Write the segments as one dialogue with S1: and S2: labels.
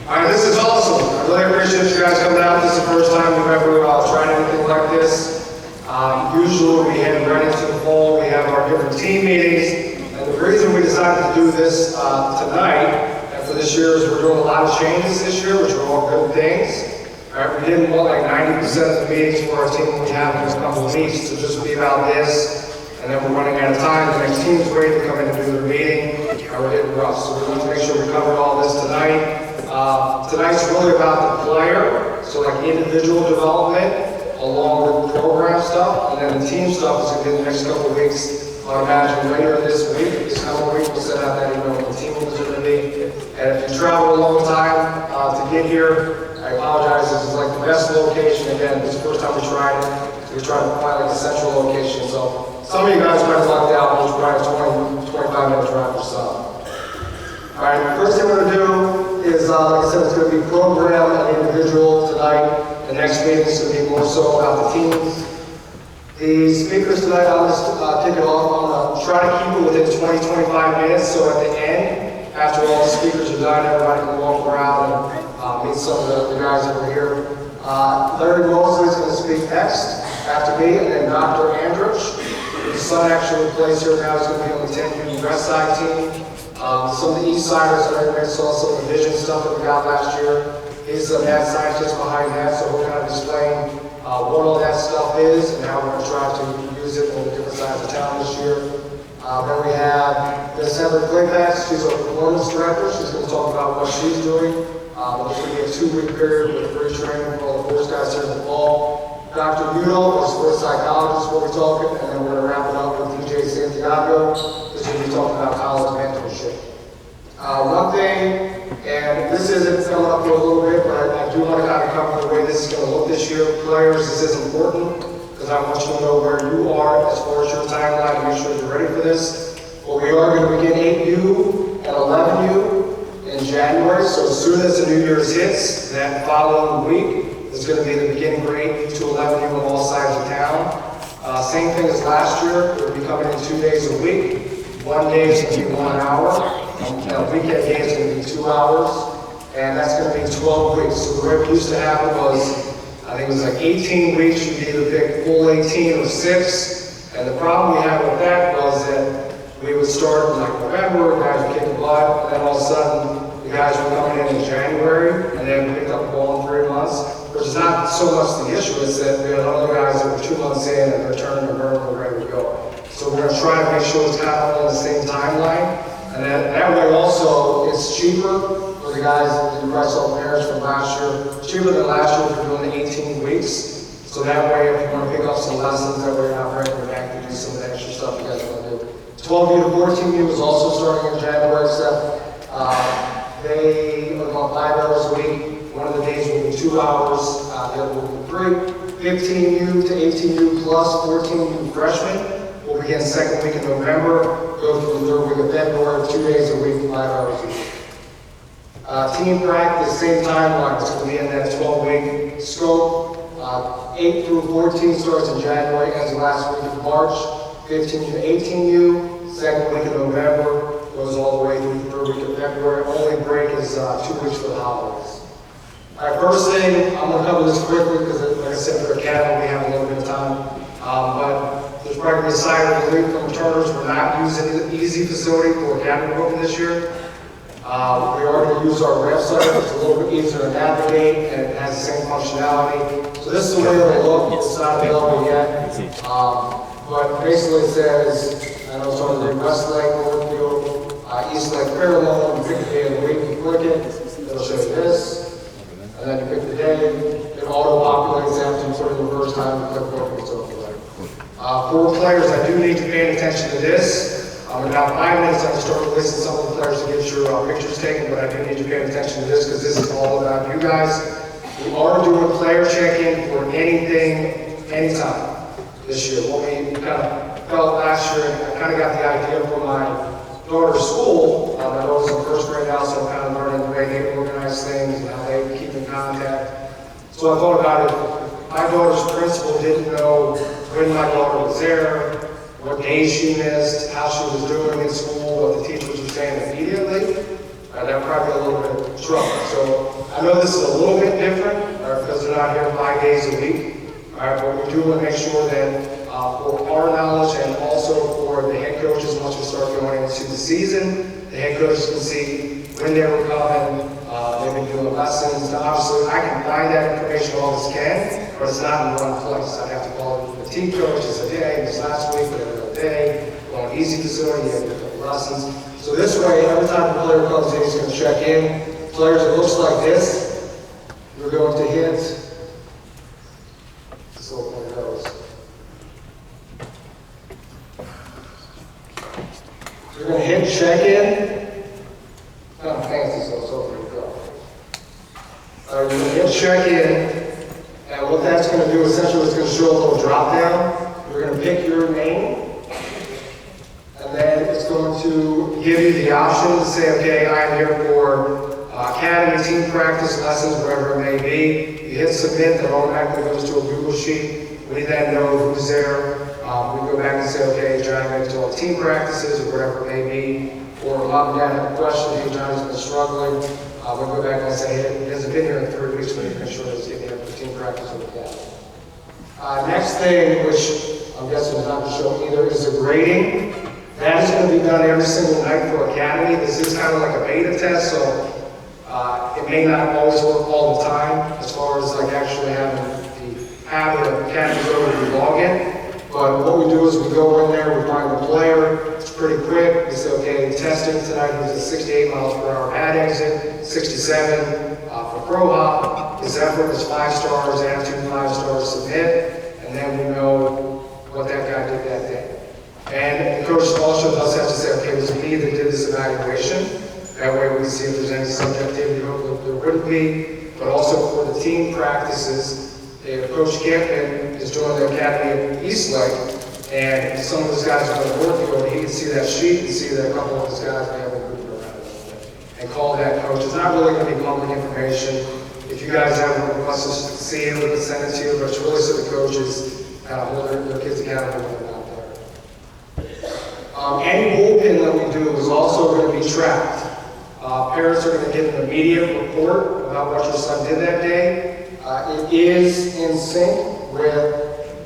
S1: All right, this is awesome. I really appreciate you guys coming out. This is the first time we've ever tried anything like this. Usually we head right into the fall, we have our different team meetings. And the reason we decided to do this tonight and for this year is we're doing a lot of changes this year, which are all good things. All right, we didn't want like 90% of the meetings for our team we have in a couple of weeks to just be about this. And then we're running out of time. The next team's ready to come in and do their meeting. And we're getting rough. So we want to make sure we cover all this tonight. Tonight's really about the player, so like individual development, along with program stuff, and then the team stuff is going to be the next couple of weeks. I imagine later this week, this coming week, we'll send out that email with the team is going to be. And if you travel a long time to get here, I apologize, this is like the best location. Again, this is the first time we tried it. We're trying to find like a central location. So some of you guys might have lucked out, which is probably 20, 25 minute drive or so. All right, the first thing we're going to do is, like I said, it's going to be program and individual tonight. The next meeting is going to be more so about the teams. The speakers tonight, I'll just kick it off. I'm going to try to keep it within 20, 25 minutes. So at the end, after all the speakers are done, everybody can walk around and meet some of the guys over here. Larry Mosley is going to speak next after me, and then Dr. Andrich. His son actually plays here now. He's going to be on the 10U West Side team. Some of the East Siders, I already saw some of the vision stuff that we got last year. He's the mad scientist behind that, so we're kind of explain what all that stuff is and how we're going to try to use it on the different sides of town this year. Then we have Ms. Heather Clapacs. She's our performance director. She's going to talk about what she's doing. It's going to be a 2-week period with free training for all the force guys here in the fall. Dr. Udelf, our sports psychologist, will be talking, and then we're going to wrap it up with DJ Santiago. He's going to be talking about college mentorship. One thing, and this isn't coming up for a little bit, but I do want to kind of cover the way this is going to look this year. Players, this is important because I want you to know where you are as far as your timeline and make sure you're ready for this. But we are going to begin 8U and 11U in January, so as soon as the New Year's hits, that following week is going to be the beginning for 8U to 11U on all sides of town. Same thing as last year, we'll be coming in 2 days a week. One day is going to be 1 hour. Weekend day is going to be 2 hours, and that's going to be 12 weeks. So the way we used to have it was, I think it was like 18 weeks. You'd either pick full 18 or 6. And the problem we had with that was that we would start in like November, guys were kicking butt, and then all of a sudden the guys were coming in January, and then picked up the ball in 3 months, which is not so much the issue. It's that we had other guys that were 2 months in and they're turning and burning and ready to go. So we're going to try to make sure it's kind of all on the same timeline. And that way also, it's cheaper for the guys that you probably saw parents from last year. It's cheaper than last year for doing the 18 weeks. So that way, if you want to pick up some lessons, that way you're not breaking back to do some of the extra stuff you guys want to do. 12U to 14U is also starting in January, except they are about 5 hours a week. One of the days will be 2 hours, the other will be 3. 15U to 18U plus 14U freshmen will begin second week in November, go through the third week of February, 2 days a week, 5 hours a week. Team practice, same timeline, it's going to be in that 12-week scope. 8 through 14 starts in January, ends the last week of March. 15U to 18U, second week of November, goes all the way through the third week of February. Only break is 2 weeks for the holidays. All right, first thing, I'm going to cover this quickly because, like I said, for academy, we have a little bit of time. But there's probably a sign of relief from returners. We're not using the easy facility for academy booking this year. We are going to use our website. It's a little bit easier to navigate and it has the same functionality. So this is the way it will look. It's not available yet. But basically it says, I know it's on the West Lake, Broadview, East Lake, Fairlawn. You pick the day of the week, you click it, it'll show you this. And then you pick the day, it auto-populates after you put it in the first time, you click booking, and so forth. For players, I do need you paying attention to this. In about 5 minutes, I'm going to start listing some of the players to get your pictures taken, but I do need you paying attention to this because this is all about you guys. We are doing a player check-in for anything, anytime this year. What we kind of felt last year, I kind of got the idea from my daughter's school. My daughter's in first grade now, so I'm kind of learning the way they organize things and how they keep in contact. So I thought about it. My daughter's principal didn't know when my daughter was there, what days she missed, how she was doing in school, what the teachers were saying immediately. That would probably be a little bit trouble. So I know this is a little bit different, because they're not here 5 days a week. But we do want to make sure that for our knowledge and also for the head coaches, once we start going into the season, the head coaches can see when they were coming, they've been doing lessons. Now, obviously, I can find that information all as can, but it's not in one place. I have to call the team coach and say, hey, this last week, we had a day, we're on easy facility, you have different lessons. So this way, every time the player comes in, he's going to check in. Players, it looks like this. We're going to hit. This little one goes. So we're going to hit check in. Kind of fancy, so it's over to go. We're going to hit check in. And what that's going to do, essentially, it's going to show a little drop down. You're going to pick your name. And then it's going to give you the option to say, okay, I'm here for academy, team practice, lessons, whatever it may be. You hit submit, that automatically goes to a Google sheet. We then know who's there. We go back and say, okay, Johnny went to all the team practices or whatever it may be. Or mom and dad have a question, hey, Johnny's been struggling. We go back and say, hey, he hasn't been here in 3 weeks, but you can show us getting up for team practice with the dad. Next thing, which I'm guessing is not to show either, is the grading. That is going to be done every single night for Academy. This is kind of like a beta test, so it may not always work all the time as far as like actually having the habit of Academy go to the login. But what we do is we go in there, we find the player. It's pretty quick. We say, okay, testing tonight, he was at 68 miles per hour pad exit, 67 for pro hop. His effort was 5 stars, attitude 5 stars, submit, and then we know what that guy did that day. And the coach also does have to say, okay, it was me that did this evaluation. That way we see if there's any subjectivity, hopefully there wouldn't be. But also for the team practices, Coach Campman is doing the academy at Eastlake, and some of his guys are on the Broadview, he can see that sheet and see that a couple of his guys may have been moving around a little bit. And call that coach. It's not really going to be public information. If you guys have a request to see it, we can send it to you, but it's really so the coaches kind of hold their kids accountable when they're not there. Any bullpen that we do is also going to be tracked. Parents are going to get an immediate report about what your son did that day. It is in sync with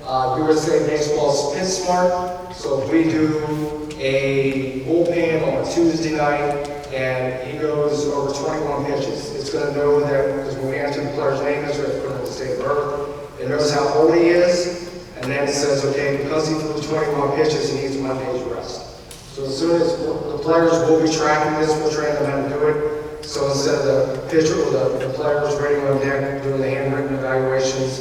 S1: USA Baseball's Pit Smart. So if we do a bullpen on a Tuesday night and he goes over 21 pitches, it's going to know that, because when we enter the player's name, it's going to put in the state of birth. It knows how old he is, and then it says, okay, because he threw 21 pitches, he needs 1 day's rest. So as soon as the players will be tracking this, we'll train them how to do it. So instead of the pitcher or the players waiting on deck doing the handwritten evaluations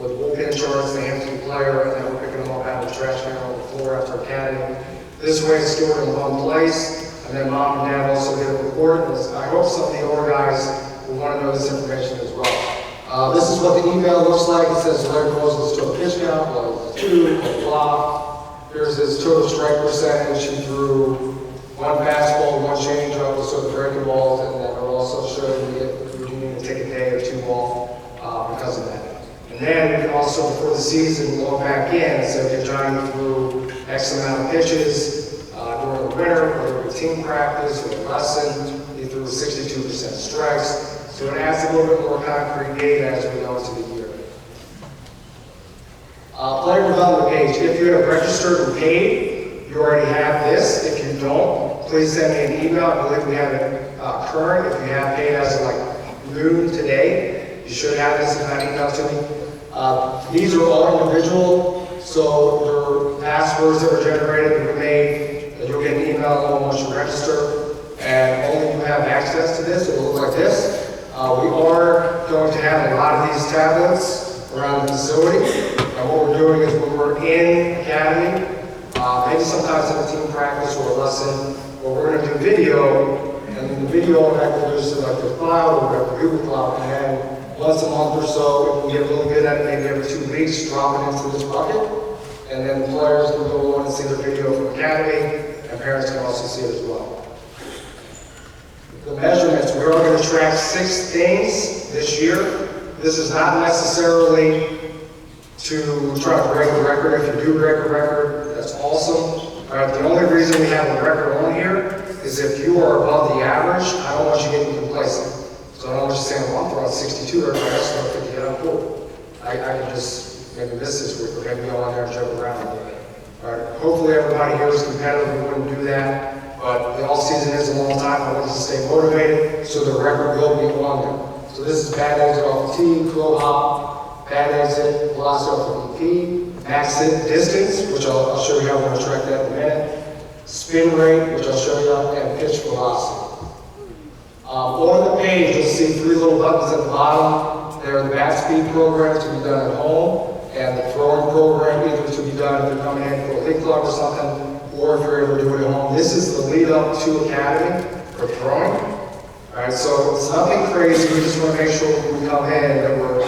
S1: with bullpen charts, they hand to the player, and then we're picking them up out of the trash can on the floor after academy. This way it's stored in one place, and then mom and dad also get a report. I hope some of the older guys will want to know this information as well. This is what the email looks like. It says Larry Mosley's total pitch count, well, 2, blah. Here's his total strike percentage. He threw 1 fastball, 1 changeup, so the breaking balls, and then it'll also show you if you need to take a day or 2 off because of that. And then we can also, before the season, log back in and say, okay, Johnny threw X amount of pitches during the winter, whether it be team practice or a lesson. He threw 62% strikes. So it adds a little bit more concrete data as we go into the year. Player development page. If you have registered and paid, you already have this. If you don't, please send me an email. I believe we have it current. If you have paid as of like noon today, you should have this in that email to me. These are all individual, so your passwords that were generated and made, you'll get an email along once you register, and only you have access to this. It'll look like this. We are going to have a lot of these tablets around the facility. And what we're doing is when we're in academy, maybe sometimes in a team practice or a lesson, where we're going to do video, and then the video automatically goes to like the cloud or the Google Cloud, and then once a month or so, if we get really good at it, maybe every 2 weeks, drop it into this bucket, and then the players can go on and see the video from academy, and parents can also see it as well. The measurements, we are going to track 6 things this year. This is not necessarily to try to break a record. If you do break a record, that's awesome. The only reason we have a record on here is if you are above the average, I don't want you getting complacent. So I don't want you saying, well, I'm throwing 62, everybody else is throwing 50, I'm cool. I can just maybe miss this week, or maybe go on there and jump around a little bit. All right. Hopefully everybody here is competitive, we wouldn't do that, but the off season is a long time, I want us to stay motivated, so the record will be on there. So this is bad exit off the tee, crow hop, bad exit, velocity off the BP, max hit distance, which I'll show you how we're going to track that in a minute, spin rate, which I'll show you, and pitch velocity. On the page, you'll see 3 little buttons at the bottom. They're the bat speed program to be done at home, and the throwing program either to be done if you're coming in for a league club or something, or if you're able to do it at home. This is the lead up to Academy for throwing. All right, so it's nothing crazy. We just want to make sure when we come in that we're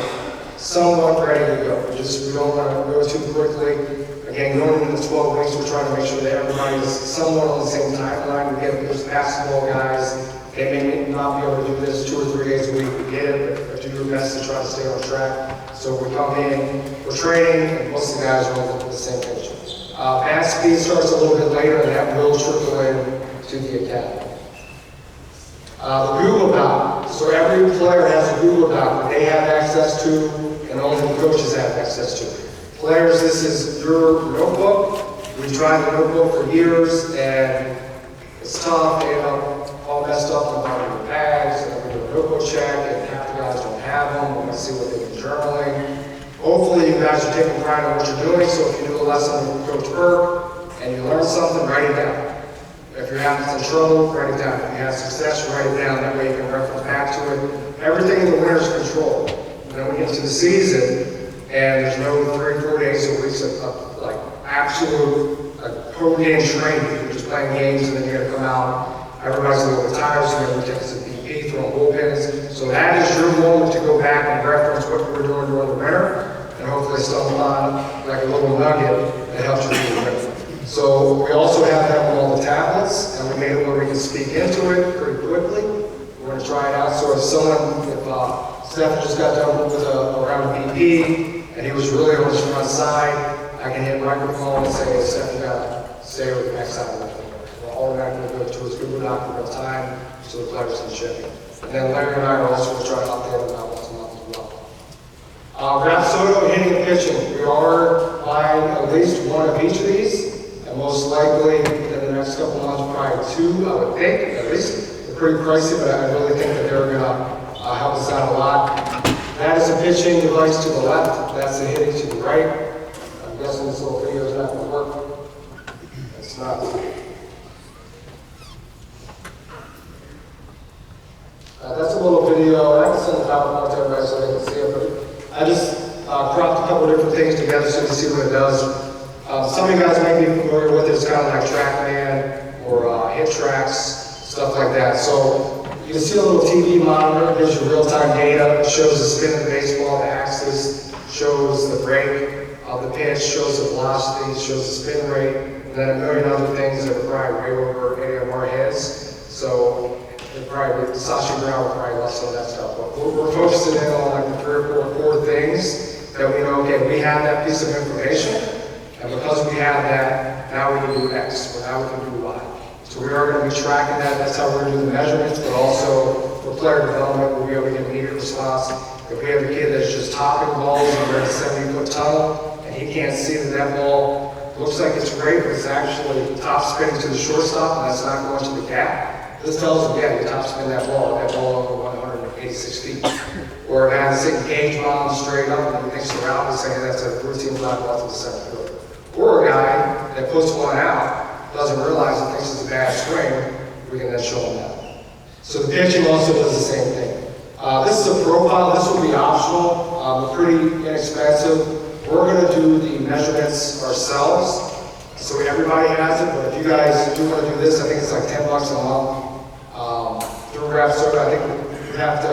S1: somewhat ready to go. We don't want to go too quickly. Again, going into the 12 weeks, we're trying to make sure that everybody is somewhat on the same timeline. We get those basketball guys. They may not be able to do this 2 or 3 days a week. We get it, but do your best to try to stay on track. So we come in, we're training, and most of the guys are on the same page. Bat speed starts a little bit later, and that will trickle in to the academy. The Google Doc. So every player has a Google Doc that they have access to, and only the coaches have access to. Players, this is your notebook. We've tried the notebook for years, and it's tough. They end up all messed up in the bottom of the bags, and we do a notebook check, and half the guys don't have them. We're going to see what they've been journaling. Hopefully, you guys are taking pride in what you're doing, so if you do a lesson with Coach Burke, and you learn something, write it down. If you're having some trouble, write it down. If you have success, write it down. That way you can reference back to it. Everything in the winter's controlled. And then we get to the season, and there's no 3-4 days a week of like absolute whole game training. You're just playing games, and then you're going to come out. Everybody's a little bit tired, so you're going to take some BP, throwing bullpens. So that is your moment to go back and reference what we were doing during the winter, and hopefully stumble on like a little nugget that helps you through the winter. So we also have that on all the tablets, and we made it where we can speak into it pretty quickly. We're going to try it out. So if Steph just got done with a round of BP, and he was really on his front side, I can hit microphone and say, hey, Steph, you got to stay with the back side of the field. We'll automatically go to his Google Doc in real time, so the players can check it. And then Larry and I are also going to try to update about once a month as well. Rapsodo, hitting and pitching. We are buying at least one of each of these. And most likely, in the next couple months, probably 2, I would think, at least. They're pretty pricey, but I really think that they're going to help us out a lot. That is a pitching device to the left. That's the hitting to the right. I'm guessing this little video is not going to work. It's not. That's a little video. I can send the PowerPoint to everybody so they can see it. But I just cropped a couple different things together so you can see what it does. Some of you guys may be familiar with it. It's kind of like TrackMan or Hit Tracks, stuff like that. So you can see a little TV monitor. It gives you real-time data. It shows the spin of the baseball, the axis, shows the break of the pitch, shows the velocity, shows the spin rate, and then a million other things that are probably way over any of our heads. So Sashi Brown will probably less of that stuff. But we're focusing in on like the 3 or 4 core things that we know, okay, we have that piece of information. And because we have that, now we can do X, or now we can do Y. So we are going to be tracking that. That's how we're going to do the measurements, but also for player development, we'll be able to get immediate response. If we have a kid that's just topping balls and we're in a 70-foot tunnel, and he can't see that depth ball looks like it's great, but it's actually top spinning to the shortstop, and that's not going to the gap. This tells him, yeah, you top spin that ball over 186 feet. Or a guy that's hitting cage bombs straight up, and he thinks the route is saying that's a routine fly ball to the center field. Or a guy that puts one out, doesn't realize it thinks it's a bad swing, we can then show him that. So the pitching also does the same thing. This is a profile, this will be optional, pretty inexpensive. We're going to do the measurements ourselves, so everybody has it, but if you guys do want to do this, I think it's like $10 a month. Through Rapsodo, I think you have to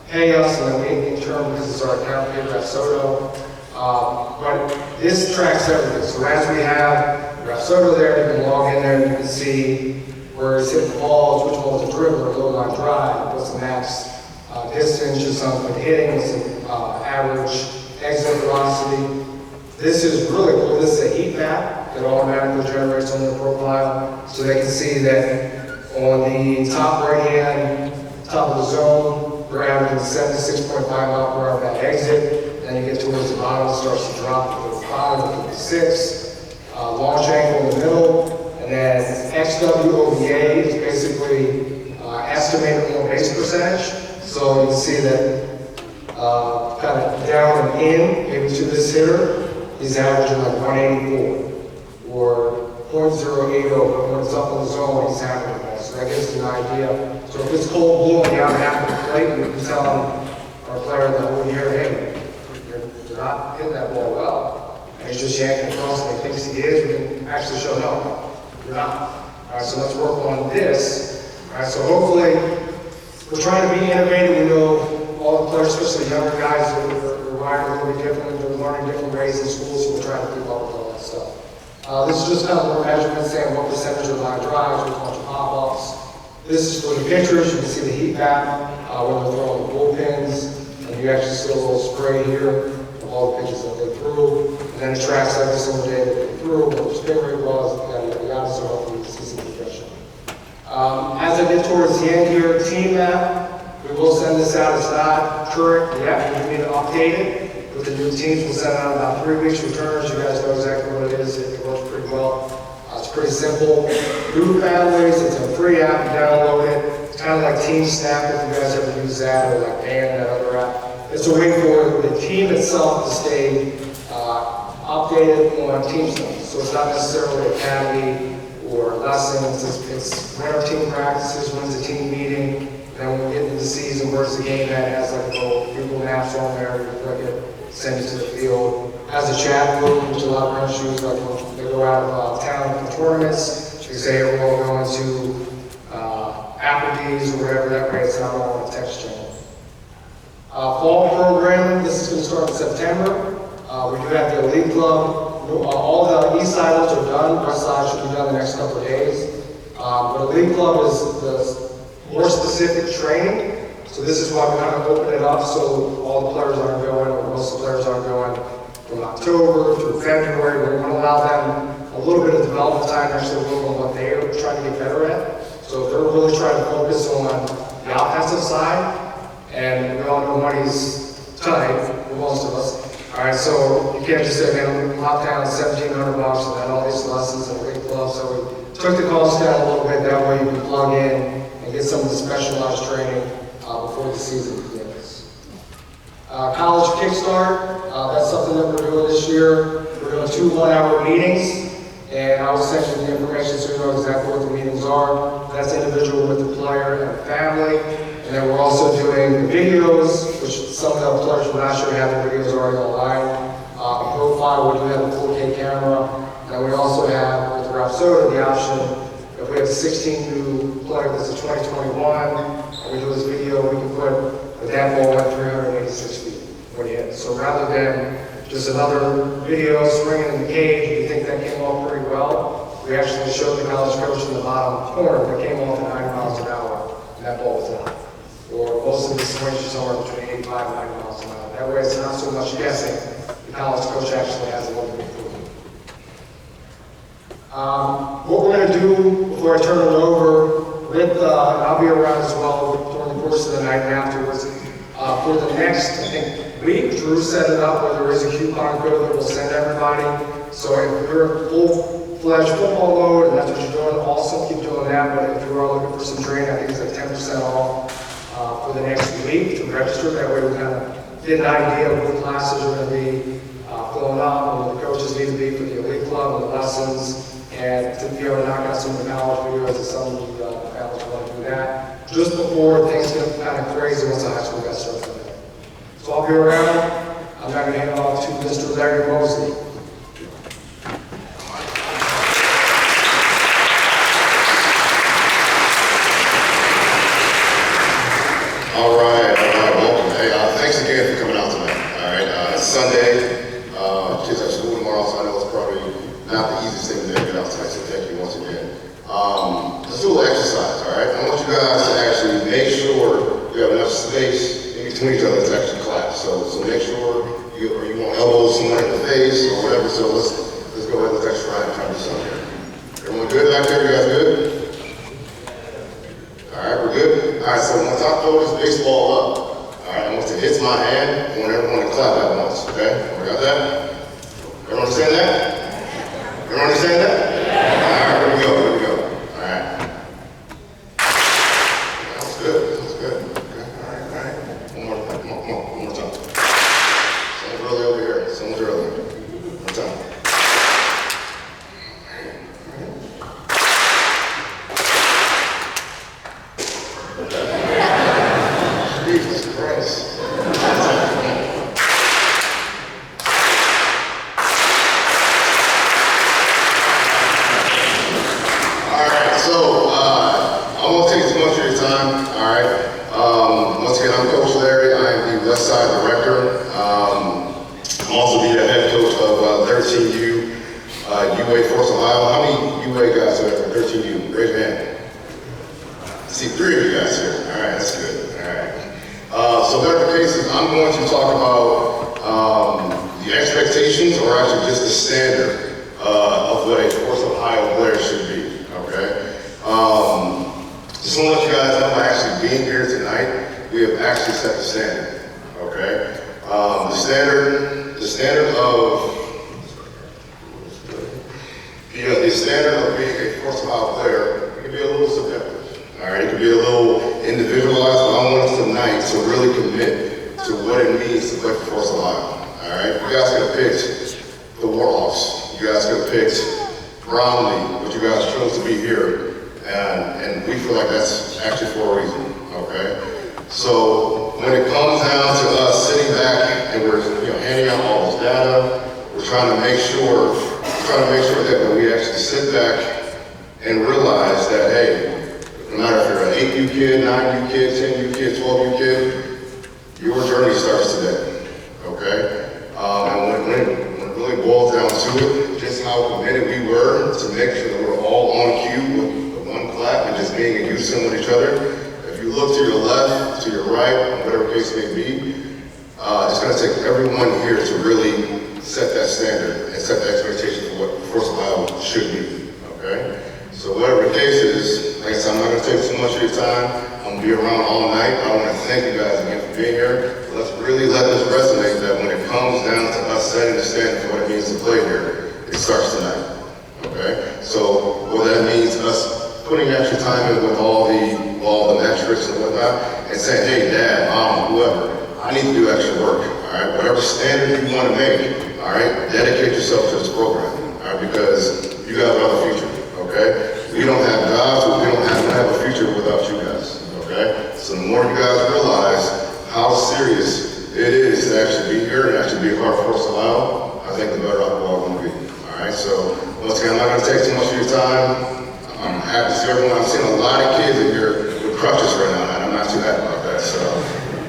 S1: pay us, and then we in turn, because it's our account, pay Rapsodo. But this tracks everything, so as we have Rapsodo there, you can log in there and you can see where it's hitting balls, which ball's a dribbler, low line drive, what's the max distance, just something hitting, what's the average exit velocity. This is really cool. This is a heat map that automatically generates on the profile, so they can see that on the top right hand, top of the zone, we're averaging 76.5 mile per hour at exit. Then you get towards the bottom, it starts to drop to 55 to 56. Launch angle in the middle. And then XWOVA is basically estimated on base percentage. So you can see that kind of down and in, maybe to this hitter, he's averaging like 184 or 0.080, but when it's up in the zone, he's averaging that. So that gives you an idea. So if it's cold blowing out half the plate, we can tell our player the whole year, hey, you're not hitting that ball well. And he's just yanking across and he thinks he is, we can actually show no, you're not. All right, so let's work on this. All right, so hopefully, we're trying to be innovative. We know all the players, especially younger guys, are wired a little bit differently. They're learning different ways in school, so we're trying to keep up with all that stuff. This is just kind of more measurements saying what percentage of line drives, with a bunch of pop-ups. This is for the pitchers. You can see the heat map when they're throwing the bullpens, and you actually see a little spray here of all the pitches that they threw. And then it tracks every single day that they threw, what the spin rate was, yada, so hopefully you can see some progression. As I get towards the end here, team map, we will send this out. It's not current yet. We need to update it. With the new teams, we'll send out about 3 weeks returners. You guys know exactly what it is. It works pretty well. It's pretty simple. New families, it's a free app. You download it. It's kind of like Team Snap if you guys ever use that, or like Band, that other app. It's a way for the team itself to stay updated on team stuff. So it's not necessarily academy or lessons. It's when our team practices, when's the team meeting, and then when we get into the season, where's the game at, it has like a little Google Maps on there, you click it, send it to the field. Has a chat room, which a lot of parents use, like when they go out of town for tournaments, they say we're all going to Applebee's or whatever, that way it's not all on a text channel. Fall program, this is going to start in September. We do have the Elite Club. All the east siders are done. West side should be done the next couple of days. But Elite Club is the more specific training. So this is why we kind of open it up so all the players aren't going, or most of the players aren't going from October through February. We want to allow them a little bit of development time to actually work on what they're trying to get better at. So they're really trying to focus on the offensive side. And we all know money's tight for most of us. All right, so you can't just say, man, we locked down $1,700 and then all these lessons and Elite Club. So we took the cost down a little bit. That way you can plug in and get some of the specialized training before the season begins. College Kickstart, that's something that we're doing this year. We're doing 2 one-hour meetings, and I will send you the information so you know exactly what the meetings are. That's individual with the player and the family. And then we're also doing videos, which some of the players will not sure have the videos already online. Profile, we do have a 4K camera. And we also have, with the Rapsoda, the option, if we have 16 new players, this is 2021, and we do this video, we can put that ball at 386 feet when you hit it. So rather than just another video swinging in the cage, we think that came off pretty well. We actually showed the college coach in the bottom corner that came off at 90 miles an hour, and that ball was out. Or most of the swings are somewhere between 85 and 90 miles an hour. That way it's not so much guessing. The college coach actually has a little bit of improvement. What we're going to do before I turn it over, with, and I'll be around as well during the course of the night and afterwards. For the next, I think, week, Drew set it up where there is a coupon code that we'll send everybody. So if you're in full-fledged football mode and that's what you're doing, also keep doing that. But if you are looking for some training, I think it's like 10% off for the next week to register. That way we kind of get an idea of what classes are going to be filling up and what the coaches need to be for the Elite Club and the lessons. And to be able to knock out some of the college videos and some of the families want to do that just before things get kind of crazy once the high school guys start from there. So I'll be around. I'm now going to hand it off to Mr. Larry Mosley.
S2: All right, welcome. Hey, thanks again for coming out tonight. All right, it's Sunday. Kids at school tomorrow, so I know it's probably not the easiest thing to get out tonight, so thank you once again. Let's do a little exercise, all right? I want you guys to actually make sure you have enough space in between each other to actually clap. So make sure you won't elbow someone in the face or whatever. So let's go ahead and let's actually try and do something here. Everyone good back there? You guys good? All right, we're good. right, so once I throw this baseball up, all right, once it hits my hand, I want everyone to clap at once, okay? We got that? Everyone understand that? Everyone understand that? Yeah. All right, here we go. All right. That was good. Okay, all right. One more time. Someone's early over here. Someone's early. One more time. Jesus Christ. So, I won't take too much of your time, all right? Once again, I'm Coach Larry. I am the West Side Director. I'm also the head coach of 13U, UA Force Ohio. How many UA guys are there? 13U? Raise your hand. I see 3 of you guys here. All right, that's good. All right. So whatever the case is, I'm going to talk about the expectations, or actually just the standard of what a Force Ohio player should be. Okay. Just want to let you guys know, by actually being here tonight, we have actually set the standard. Okay. The standard of being a Force Ohio player, it can be a little subjective. All right. It can be a little individualized, but I want us tonight to really commit to what it means to play for Force Ohio. All right. You guys could have picked the Warhawks. You guys could have picked Broadview, but you guys chose to be here, and we feel like that's actually for a reason, okay? So when it comes down to us sitting back and we're handing out all this data, we're trying to make sure that when we actually sit back and realize that, hey, no matter if you're an 8U kid, 9U kid, 10U kid, 12U kid, your journey starts today, okay? And when it really boils down to it, just how committed we were to make sure that we're all on cue with one clap and just being in unison with each other. If you look to your left, to your right, whatever case may be, it's going to take everyone here to really set that standard and set the expectation for what Force Ohio should be, okay? So whatever the case is, like I said, I'm not going to take too much of your time. I'm going to be around all night. I want to thank you guys again for being here. Let's really let this resonate that when it comes down to us setting the standard for what it means to play here, it starts tonight, okay? So what that means, us putting extra time in with all the metrics and whatnot, and saying, hey, Dad, Mom, whoever, I need to do extra work, all right? Whatever standard you want to make, all right? Dedicate yourself to this program, all right? Because you guys have a future, okay? We don't have jobs, we don't have a future without you guys, okay? So the more you guys realize how serious it is to actually be here and actually be a part of Force Ohio, I think the better off we're all going to be. All right, so once again, I'm not going to take too much of your time. I'm happy to see everyone. I'm seeing a lot of kids in here with crutches right now, and I'm not too happy about that. So,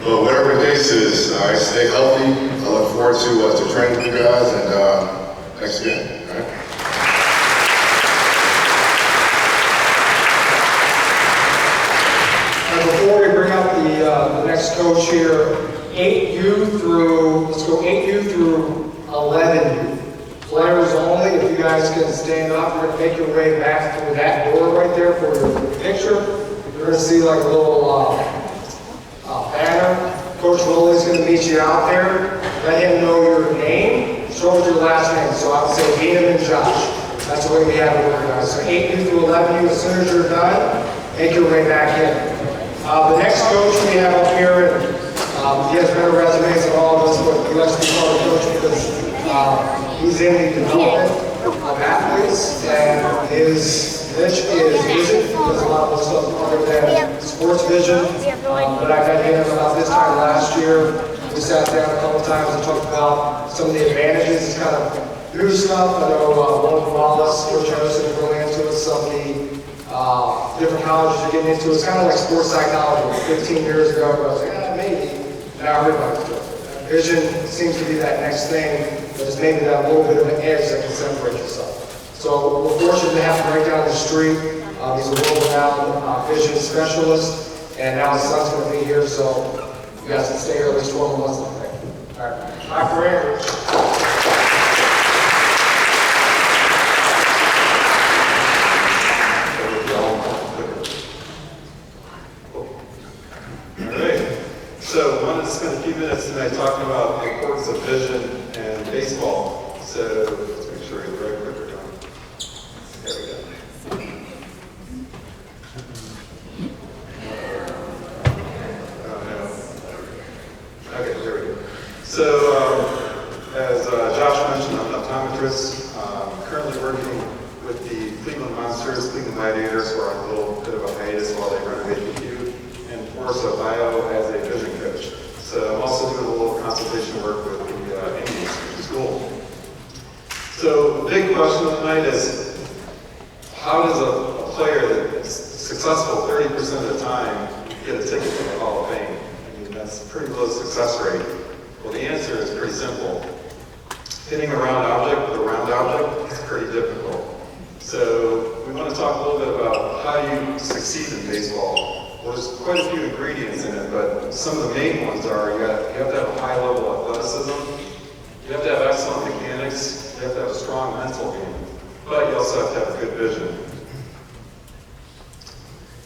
S2: but whatever the case is, all right, stay healthy. I look forward to training with you guys, and thanks again. All right.
S1: Before we bring up the next coach here, 8U through 11U. Players only. If you guys can stand up, you're going to make your way back through that door right there for your picture. You're going to see like a little banner. Coach Willie's going to meet you out there. Let him know your name. Show us your last name. So I would say Bieneman Josh. That's the way we have it organized. So 8U through 11U, as soon as you're done, make your way back in. The next coach we have up here, and he has better resumes than all of us, but he likes to be called a coach because he's in the development of athletes, and his niche is vision. He does a lot of stuff other than sports vision. But I met him about this time last year. We sat down a couple times and talked about some of the advantages. It's kind of new stuff. I know Walt Wallace, Coach Anderson is really into it. Some of the different colleges are getting into it. It's kind of like sports psychology. 15 years ago, I was like, maybe. Now everybody's doing it. Vision seems to be that next thing, but it's maybe that little bit of an edge that can separate yourself. So we're fortunate to have him right down the street. He's a world-renowned vision specialist, and now his son's going to be here, so you guys can stay here at least 12 months, I think. All right. Hi, for Andrich.
S3: a few minutes tonight talking about the importance of vision and baseball. So let's make sure we get the right clicker going. There we go. Oh no. Okay, there we go. So as Josh mentioned, I'm an optometrist. Currently working with the Cleveland Monsters, Cleveland Gladiators, who are on a little bit of a hiatus while they renovate the queue, and Forza Bio as a vision coach. So I'm also doing a little consultation work with the Indians, which is cool. So the big question tonight is, how does a player that's successful 30% of the time get a ticket to the Hall of Fame? I mean, that's a pretty low success rate. Well, the answer is pretty simple. Hitting a round object with a round object is pretty difficult. So we want to talk a little bit about how you succeed in baseball. Well, there's quite a few ingredients in it, but some of the main ones are you have to have a high level of athleticism, you have to have excellent mechanics, you have to have a strong mental game, but you also have to have good vision.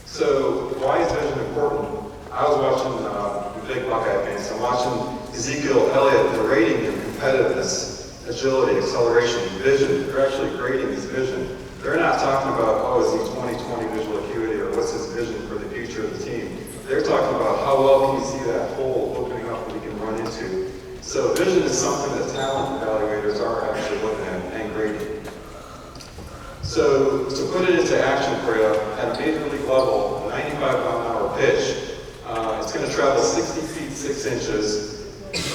S3: So why is vision important? I was watching the big Buckeye fans. I'm watching Ezekiel Elliott narrating their competitiveness, agility, acceleration, vision. They're actually grading his vision. They're not talking about, oh, is he 20/20 visual acuity or what's his vision for the future of the team. They're talking about how well can you see that hole opening up that he can run into. So vision is something that talent evaluators are actually looking at and grading. So to put it into action for you, at a major league level, a 95-mile-an-hour pitch, it's going to travel 60 feet 6 inches.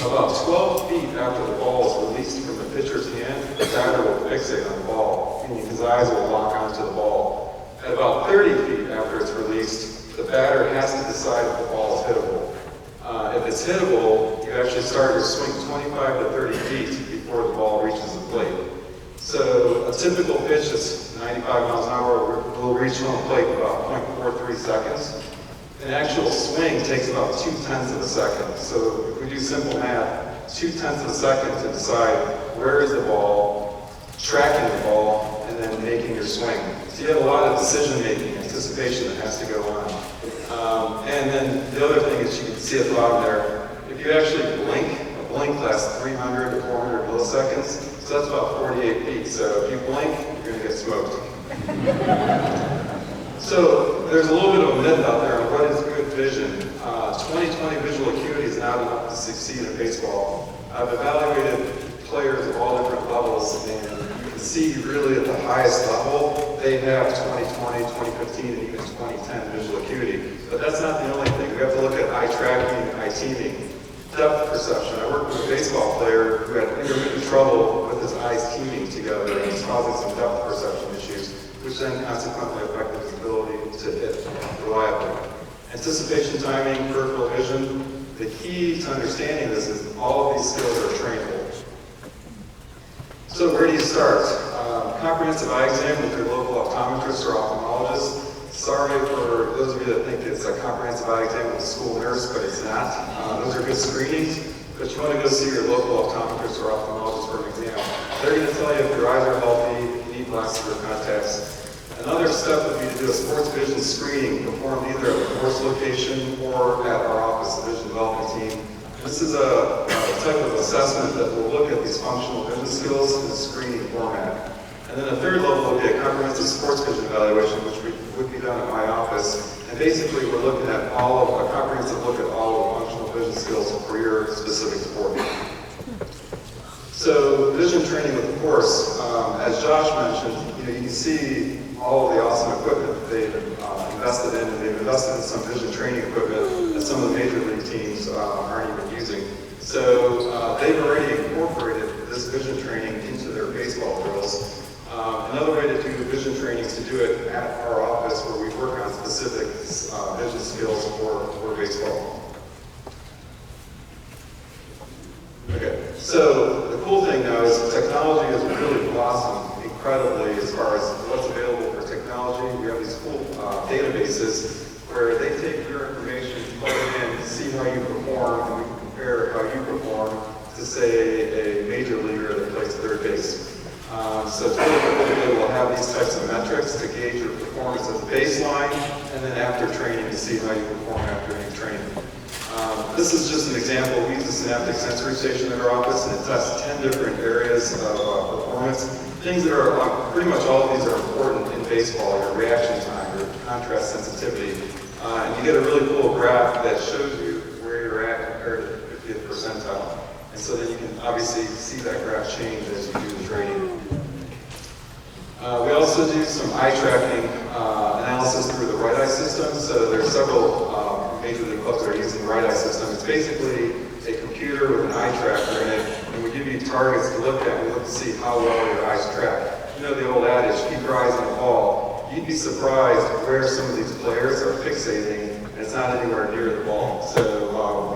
S3: About 12 feet after the ball is released from the pitcher's hand, the batter will fixate on the ball, meaning his eyes will lock onto the ball. At about 30 feet after it's released, the batter has to decide if the ball is hittable. If it's hittable, you actually start your swing 25 to 30 feet before the ball reaches the plate. So a typical pitch is 95 miles an hour, will reach home plate in about 0.43 seconds. An actual swing takes about 0.2 of a second. So if we do simple math, 0.2 of a second to decide where is the ball, tracking the ball, and then making your swing. So you have a lot of decision-making, anticipation that has to go on. And then the other thing is you can see at the bottom there, if you actually blink, a blink lasts 300 to 400 milliseconds, so that's about 48 feet. So if you blink, you're going to get smoked. So there's a little bit of a myth out there on what is good vision. 20/20 visual acuity is not enough to succeed in baseball. I've evaluated players of all different levels, and you can see really at the highest level, they have 20/20, 2015, and even 2010 visual acuity. But that's not the only thing. We have to look at eye tracking, eye teaming, depth perception. I worked with a baseball player who had intermittent trouble with his eyes teaming together, and it's causing some depth perception issues, which then consequently affected his ability to hit reliably. Anticipation, timing, peripheral vision. The key to understanding this is all of these skills are trainable. So where do you start? Comprehensive eye exam with your local optometrist or ophthalmologist. Sorry for those of you that think it's a comprehensive eye exam with a school nurse, but it's not. Those are good screenings, but you want to go see your local optometrist or ophthalmologist for an exam. They're going to tell you if your eyes are healthy, if you need glasses or contacts. Another step would be to do a sports vision screening performed either at the course location or at our office, the vision development team. This is a type of assessment that will look at these functional vision skills in a screening format. And then a third level would be a comprehensive sports vision evaluation, which would be done at my office. And basically, we're looking at a comprehensive look at all of the functional vision skills for your specific sport. So vision training with the course, as Josh mentioned, you can see all of the awesome equipment that they've invested in, and they've invested in some vision training equipment that some of the major league teams aren't even using. So they've already incorporated this vision training into their baseball drills. Another way to do vision training is to do it at our office where we work on specific vision skills for baseball. Okay, so the cool thing now is technology has really blossomed incredibly as far as what's available for technology. We have these cool databases where they take your information, plug it in, see how you perform, and we can compare how you perform to, say, a major leaguer that plays third base. So it's really cool to be able to have these types of metrics to gauge your performance as a baseline, and then after training to see how you perform after any training. This is just an example. We use the synaptic sensory station in our office, and it tests 10 different areas of performance. Things that are, pretty much all of these are important in baseball: your reaction time, your contrast sensitivity. And you get a really cool graph that shows you where you're at compared to 50th percentile. And so then you can obviously see that graph change as you do the training. We also do some eye tracking analysis through the right eye system. So there's several major league clubs that are using the right eye system. It's basically a computer with an eye tracker in it, and we give you targets to look at. We look to see how well your eyes track. You know the old adage, keep your eyes on the ball. You'd be surprised where some of these players are fixating, and it's not anywhere near the ball. So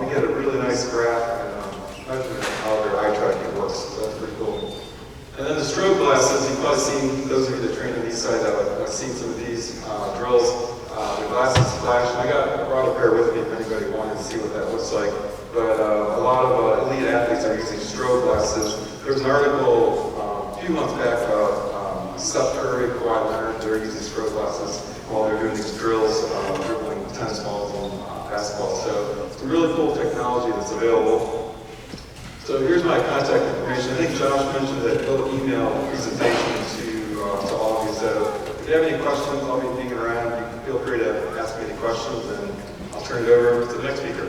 S3: we get a really nice graph and measurement of how their eye tracking works. So that's pretty cool. And then the strobe glasses, you've probably seen, those of you that train on these sides, I've seen some of these drills. The glasses flash. I brought a pair with me if anybody wanted to see what that looks like. But a lot of elite athletes are using strobe glasses. There was an article a few months back about Steph Curry, Kawhi Leonard. They're using strobe glasses while they're doing these drills, dribbling tennis balls and basketball. So it's a really cool technology that's available. So here's my contact information. I think Josh mentioned that he'll email the presentation to all of you. So if you have any questions, I'll be hanging around. You can feel free to ask me any questions, and I'll turn it over to the next speaker.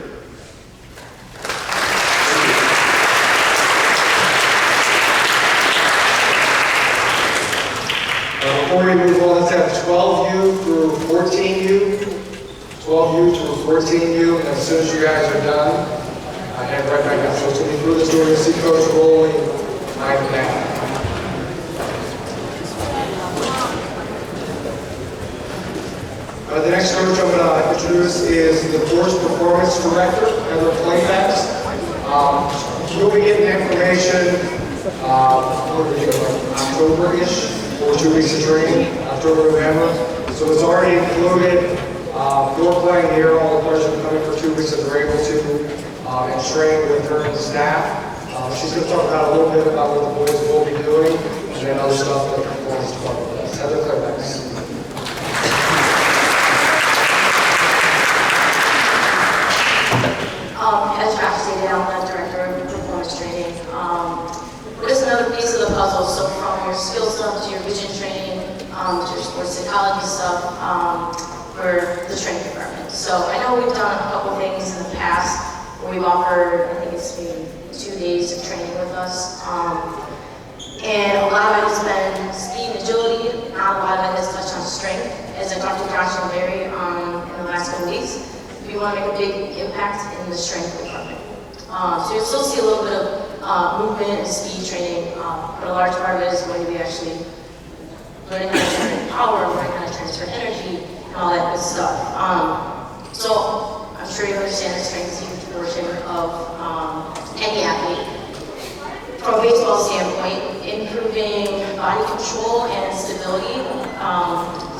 S1: Before we move on, let's have 12U through 14U. 12U through 14U, and as soon as you guys are done, I head right back up. So it's going to be through this door, you'll see Coach rolling right back. The next coach I'm going to introduce is the Force Performance Director, Heather Clapacs. You'll be getting information October-ish, for 2 weeks of training, October, November. So it's already included. You're playing here, all the players are coming for 2 weeks if they're able to, and train with her and the staff. She's going to talk about a little bit about what the boys will be doing, and then other stuff that the performance department does. Heather Clapacs.
S4: As Josh stated, I'm the director of performance training. But it's another piece of the puzzle. So from your skill stuff to your vision training, to your sports psychology stuff, for the training department. So I know we've done a couple things in the past where we've offered, I think it's been 2 days of training with us. And a lot of it has been speed and agility. Not a lot of it has touched on strength. As I talked to Josh and Larry in the last couple weeks, we want to make a big impact in the strength department. So you'll still see a little bit of movement and speed training, but a large part of it is going to be actually learning how to transfer power, learning how to transfer energy, and all that good stuff. So I'm sure you understand that strength is a huge portion of any athlete. From a baseball standpoint, improving body control and stability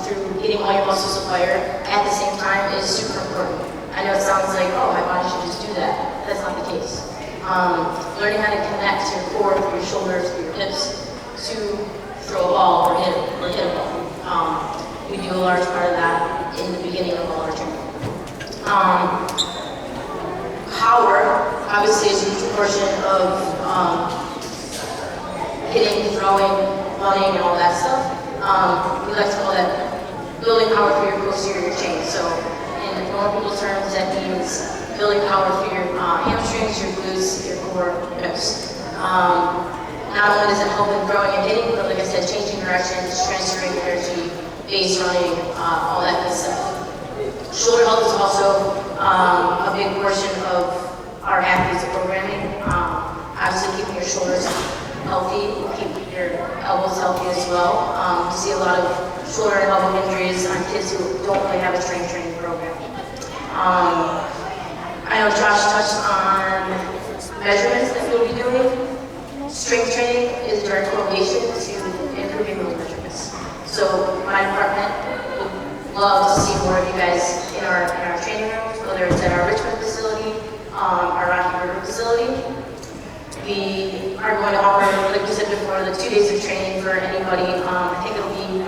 S4: through getting all your muscles to fire at the same time is super important. I know it sounds like, oh, my body should just do that. That's not the case. Learning how to connect your core through your shoulders, through your hips, to throw a ball or hit a ball. We do a large part of that in the beginning of all our training. Power, obviously, is a huge portion of hitting, throwing, running, and all that stuff. We like to call that building power through your posterior chain. So in normal people's terms, that means building power through your hamstrings, your glutes, your core, your hips. Not only does it help in throwing and hitting, but like I said, changing directions, transferring energy, base running, all that good stuff. Shoulder health is also a big portion of our athletes programming. Obviously, keeping your shoulders healthy, keep your elbows healthy as well. You see a lot of shoulder and elbow injuries on kids who don't really have a strength training program. I know Josh touched on measurements that we'll be doing. Strength training is a direct correlation to improving those measurements. So my department would love to see more of you guys in our training rooms, whether it's at our Richmond facility, our Rocky River facility. We are going to offer, like we said before, the 2 days of training for anybody. I think it'll be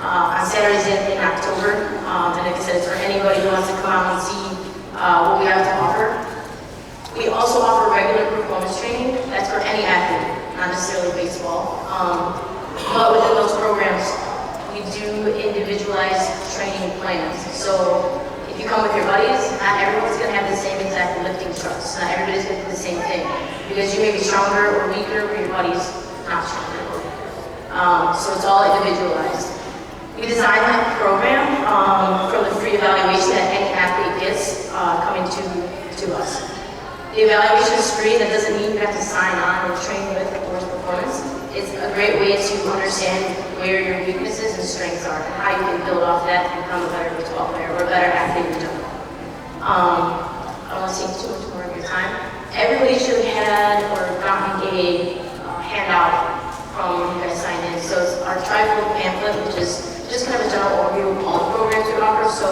S4: on Saturdays in October. And like I said, it's for anybody who wants to come out and see what we have to offer. We also offer regular performance training. That's for any athlete, not necessarily baseball. But within those programs, we do individualized training plans. So if you come with your buddies, not everyone's going to have the same exact lifting thrust. Not everybody's going to do the same thing. Because you may be stronger or weaker, but your buddy's not stronger or weaker. So it's all individualized. We designed that program for the free evaluation that any athlete gets coming to us. The evaluation is free. That doesn't mean you have to sign on and train with Force Performance. It's a great way to understand where your weaknesses and strengths are and how you can build off that and become a better baseball player or a better athlete in general. I don't want to take too much more of your time. Everybody should have had or gotten a handout from when you guys signed in. So it's our trifold pamphlet, which is just kind of a general overview of all the programs we offer. So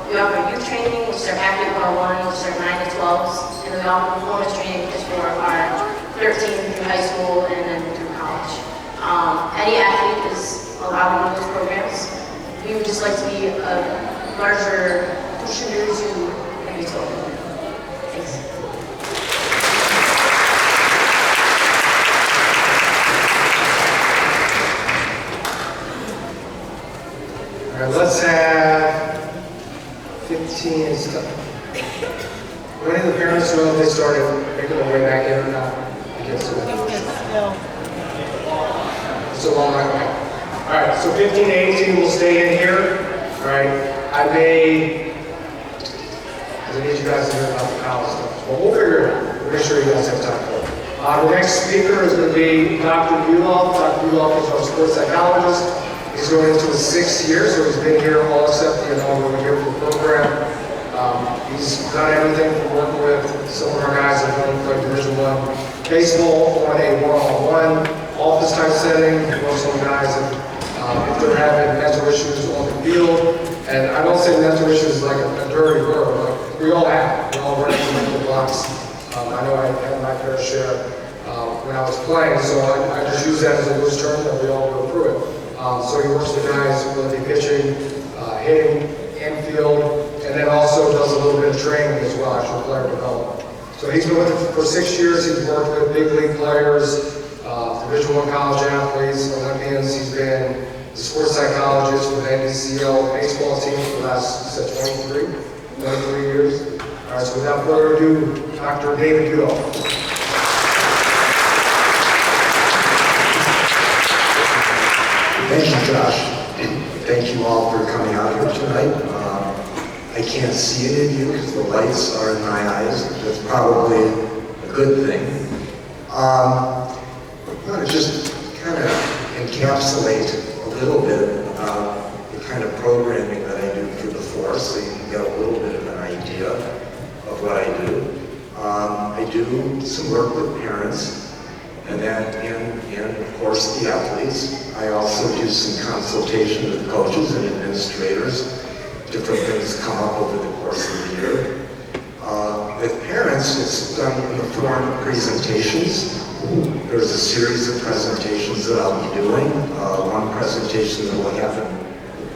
S4: we offer youth training, which is our Athlete 101, which is our 9 to 12s, and then we offer performance training, which is for our 13 through high school and then through college. Any athlete is allowed in those programs. We would just like to be a larger contributor to maybe total. Thanks.
S1: All right, let's have 15 and stuff. When do the parents know if they started making their way back in or not? Against it. It's a long way. All right, so 15 to 18 will stay in here. All right, I need you guys to hear about the college stuff. But we'll figure it out. We'll make sure you guys have time for it. The next speaker is going to be Dr. Udelf. Dr. Udelf is our sports psychologist. He's going into his 6th year, so he's been here all except the inaugural year for the program. He's done everything from working with some of our guys that have played Division I baseball on a one-on-one office type setting. He works on guys if they're having mental issues on the field. And I don't say mental issues like a dirty word, but we all have. We all run into mental blocks. I know I had my fair share when I was playing, so I just use that as a loose term that we all go through it. So he works with guys whether they pitching, hitting, infield, and then also does a little bit of training as well, actual player development. So he's been with it for 6 years. He's worked with big league players, Division I college athletes, Olympians. He's been the sports psychologist with the NDCL baseball team for the last 23 years. All right, so without further ado, Dr. David udelf.
S5: Thank you, Josh. Thank you all for coming out here tonight. I can't see any of you because the lights are in my eyes. That's probably a good thing. I'm going to just kind of encapsulate a little bit about the kind of programming that I do for the Force, so you can get a little bit of an idea of what I do. I do some work with parents, and of course the athletes. I also do some consultation with coaches and administrators. Different things come up over the course of the year. With parents, it's done in the form of presentations. There's a series of presentations that I'll be doing. One presentation that will happen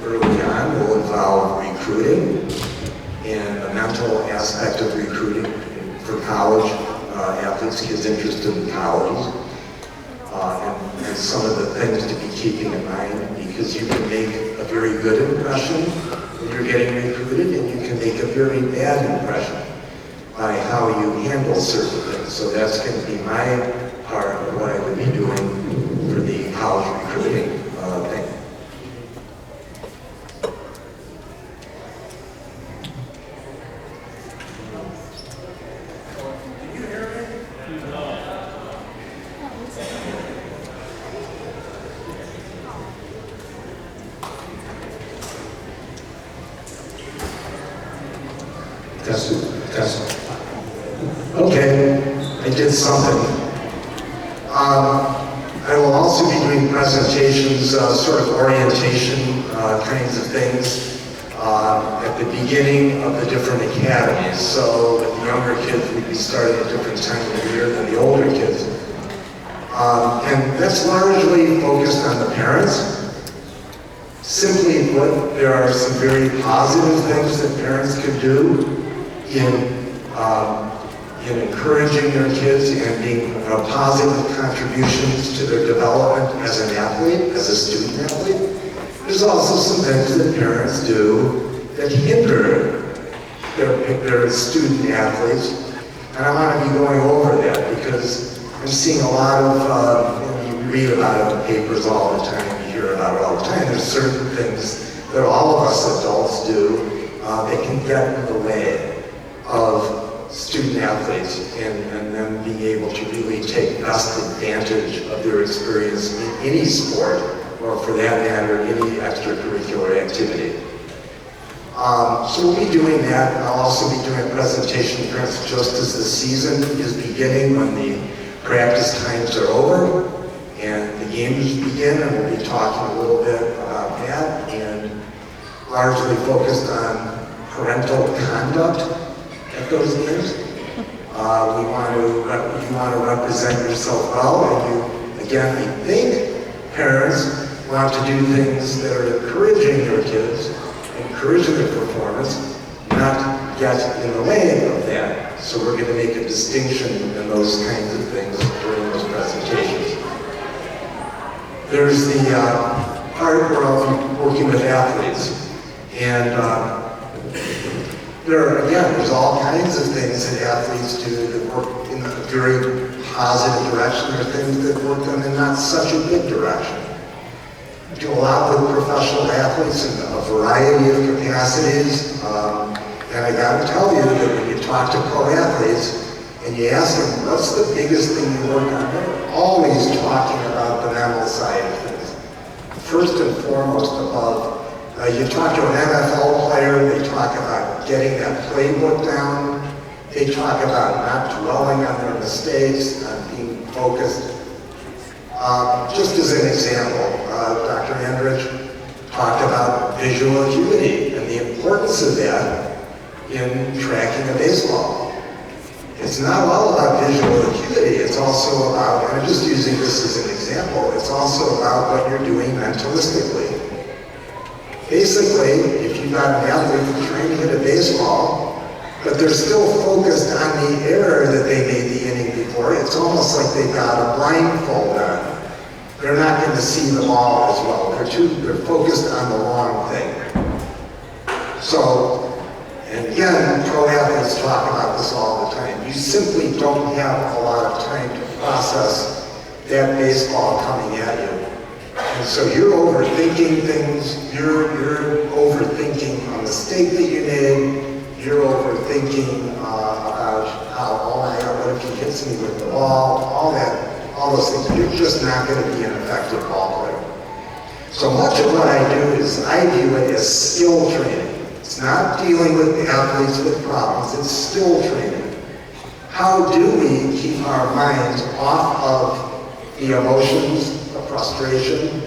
S5: early on will involve recruiting and the mental aspect of recruiting for college athletes, kids interested in college. And some of the things to be keeping in mind, because you can make a very good impression when you're getting recruited, and you can make a very bad impression by how you handle certain things. So that's going to be my part of what I would be doing for the college recruiting thing. Okay, I did something. I will also be doing presentations, sort of orientation kinds of things at the beginning of the different academies. So with the younger kids, we'd be starting at a different time of the year than the older kids. And that's largely focused on the parents. Simply put, there are some very positive things that parents can do in in encouraging their kids and being positive contributions to their development as an athlete, as a student athlete. There's also some things that parents do that hinder their student athletes. And I want to be going over that because I'm seeing a lot of, you read about it in the papers all the time, you hear about it all the time. There's certain things that all of us adults do that can get in the way of student athletes and them being able to really take best advantage of their experience in any sport, or for that matter, any extracurricular activity. So we'll be doing that, and I'll also be doing a presentation just as the season is beginning, when the practice times are over and the games begin, and we'll be talking a little bit about that, and largely focused on parental conduct at those games. You want to represent yourself well, and you, again, I think parents want to do things that are encouraging their kids, encouraging their performance, not get in the way of that. So we're going to make a distinction in those kinds of things during those presentations. There's the part where I'll be working with athletes, and there's all kinds of things that athletes do that work in a very positive direction. There are things that work them in not such a good direction. I do a lot with professional athletes in a variety of capacities, and I got to tell you that when you talk to pro athletes and you ask them, what's the biggest thing you work on? They're always talking about the mental side of things. First and foremost, above. You talk to an NFL player, they talk about getting that playbook down. They talk about not dwelling on their mistakes, on being focused. Just as an example, Dr. Andrich talked about visual acuity and the importance of that in tracking a baseball. It's not all about visual acuity, it's also about, and I'm just using this as an example, it's also about what you're doing mentalistically. Basically, if you've got an athlete who's trying to hit a baseball, but they're still focused on the error that they made the inning before, it's almost like they've got a blindfold on. They're not going to see the ball as well. They're focused on the wrong thing. So, and again, pro athletes talk about this all the time. You simply don't have a lot of time to process that baseball coming at you. And so you're overthinking things, you're overthinking a mistake that you made, you're overthinking about how, oh my God, what if he hits me with the ball, all those things. You're just not going to be an effective ball player. So much of what I do is I view it as skill training. It's not dealing with athletes with problems, it's skill training. How do we keep our minds off of the emotions, the frustration,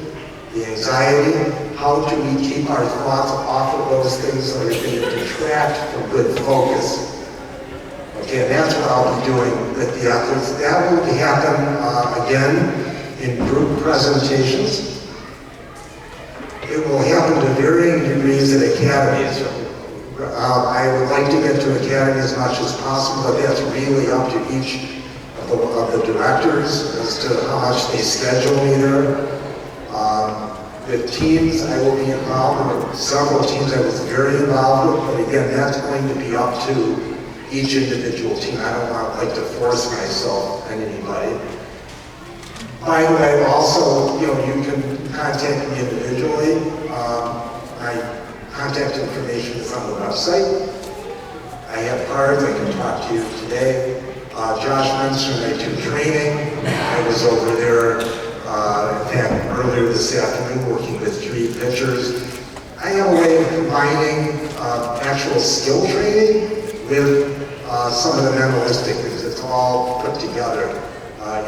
S5: the anxiety? How do we keep our thoughts off of those things that are going to detract from good focus? Okay, and that's what I'll be doing with the athletes. That will happen again in group presentations. It will happen to varying degrees at academies. I would like to get to academy as much as possible, but that's really up to each of the directors as to how much they schedule me there. With teams, I will be involved. With several teams I was very involved with, but again, that's going to be up to each individual team. I don't like to force myself on anybody. By the way, also, you can contact me individually. My contact information is on the website. I have cards, I can talk to you today. Josh mentioned I do training. I was over there, in fact, earlier this afternoon working with 3 pitchers. I have a way of combining actual skill training with some of the mentalistic things. It's all put together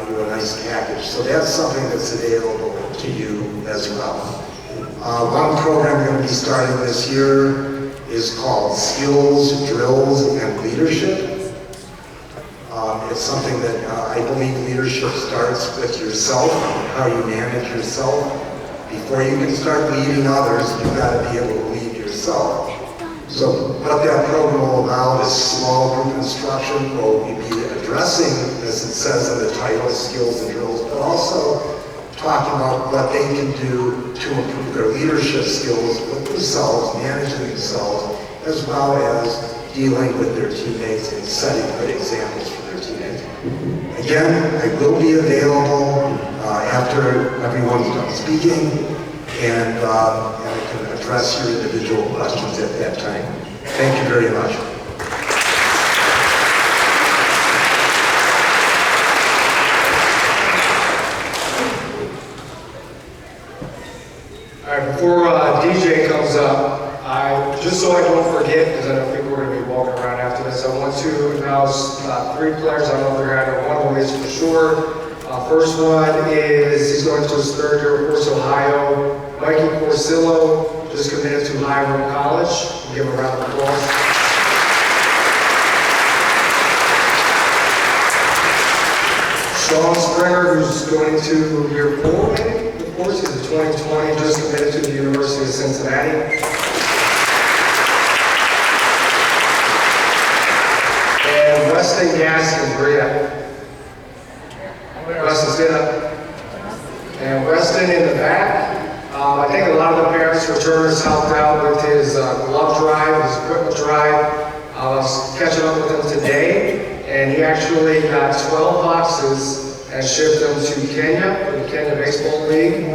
S5: into a nice package. So that's something that's available to you as well. One program we're going to be starting this year is called Skills, Drills, and Leadership. It's something that I believe leadership starts with yourself, how you manage yourself. Before you can start leading others, you've got to be able to lead yourself. So what that program will allow is small group instruction, where we'll be addressing, as it says in the title, skills and drills, but also talking about what they can do to improve their leadership skills with themselves, managing themselves, as well as dealing with their teammates and setting good examples for their teammates. Again, I will be available after everyone's done speaking, and I can address your individual questions at that time. Thank you very much.
S1: All right, before DJ comes up, just so I don't forget, because I know people are going to be walking around after this, I want to announce 3 players. I know they're going to, one of them is for sure. First one is, he's going to his 3rd year at Force, Ohio. Mikey Corsillo just committed to Hiram College. Give him a round of applause. Sean Springer, who's going to year 4, maybe? Of course, he's a 2020, just committed to the University of Cincinnati. And Weston Gaskins, Bria. Weston, stand up. And Weston in the back. I think a lot of the parents' returners helped out with his glove drive, his equipment drive. I was catching up with him today, and he actually got 12 boxes and shipped them to Kenya, for the Kenya Baseball League.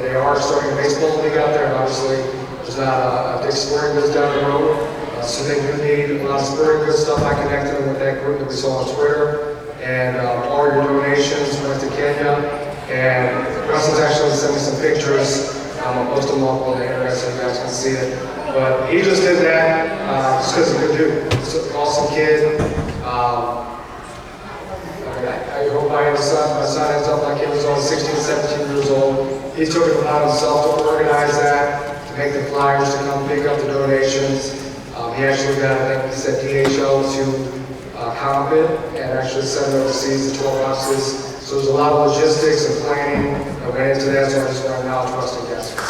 S1: They are starting a baseball league out there, and obviously there's not a big sporting goods down the road. So they do need a lot of sporting goods stuff. I connected them with that group that we saw on Twitter. And all your donations went to Kenya. And Russell's actually sent me some pictures. I'll post them up on the internet so you guys can see it. But he just did that just because he's a good dude. He's an awesome kid. I hope I have a son. My son ends up like he was only 16, 17 years old. He took it upon himself to organize that, to make the flyers, to come pick up the donations. He actually got, I think he said DHL to comp it and actually send it overseas to 12 boxes. So there's a lot of logistics and planning that went into that, so I just want to acknowledge Weston Gaskins.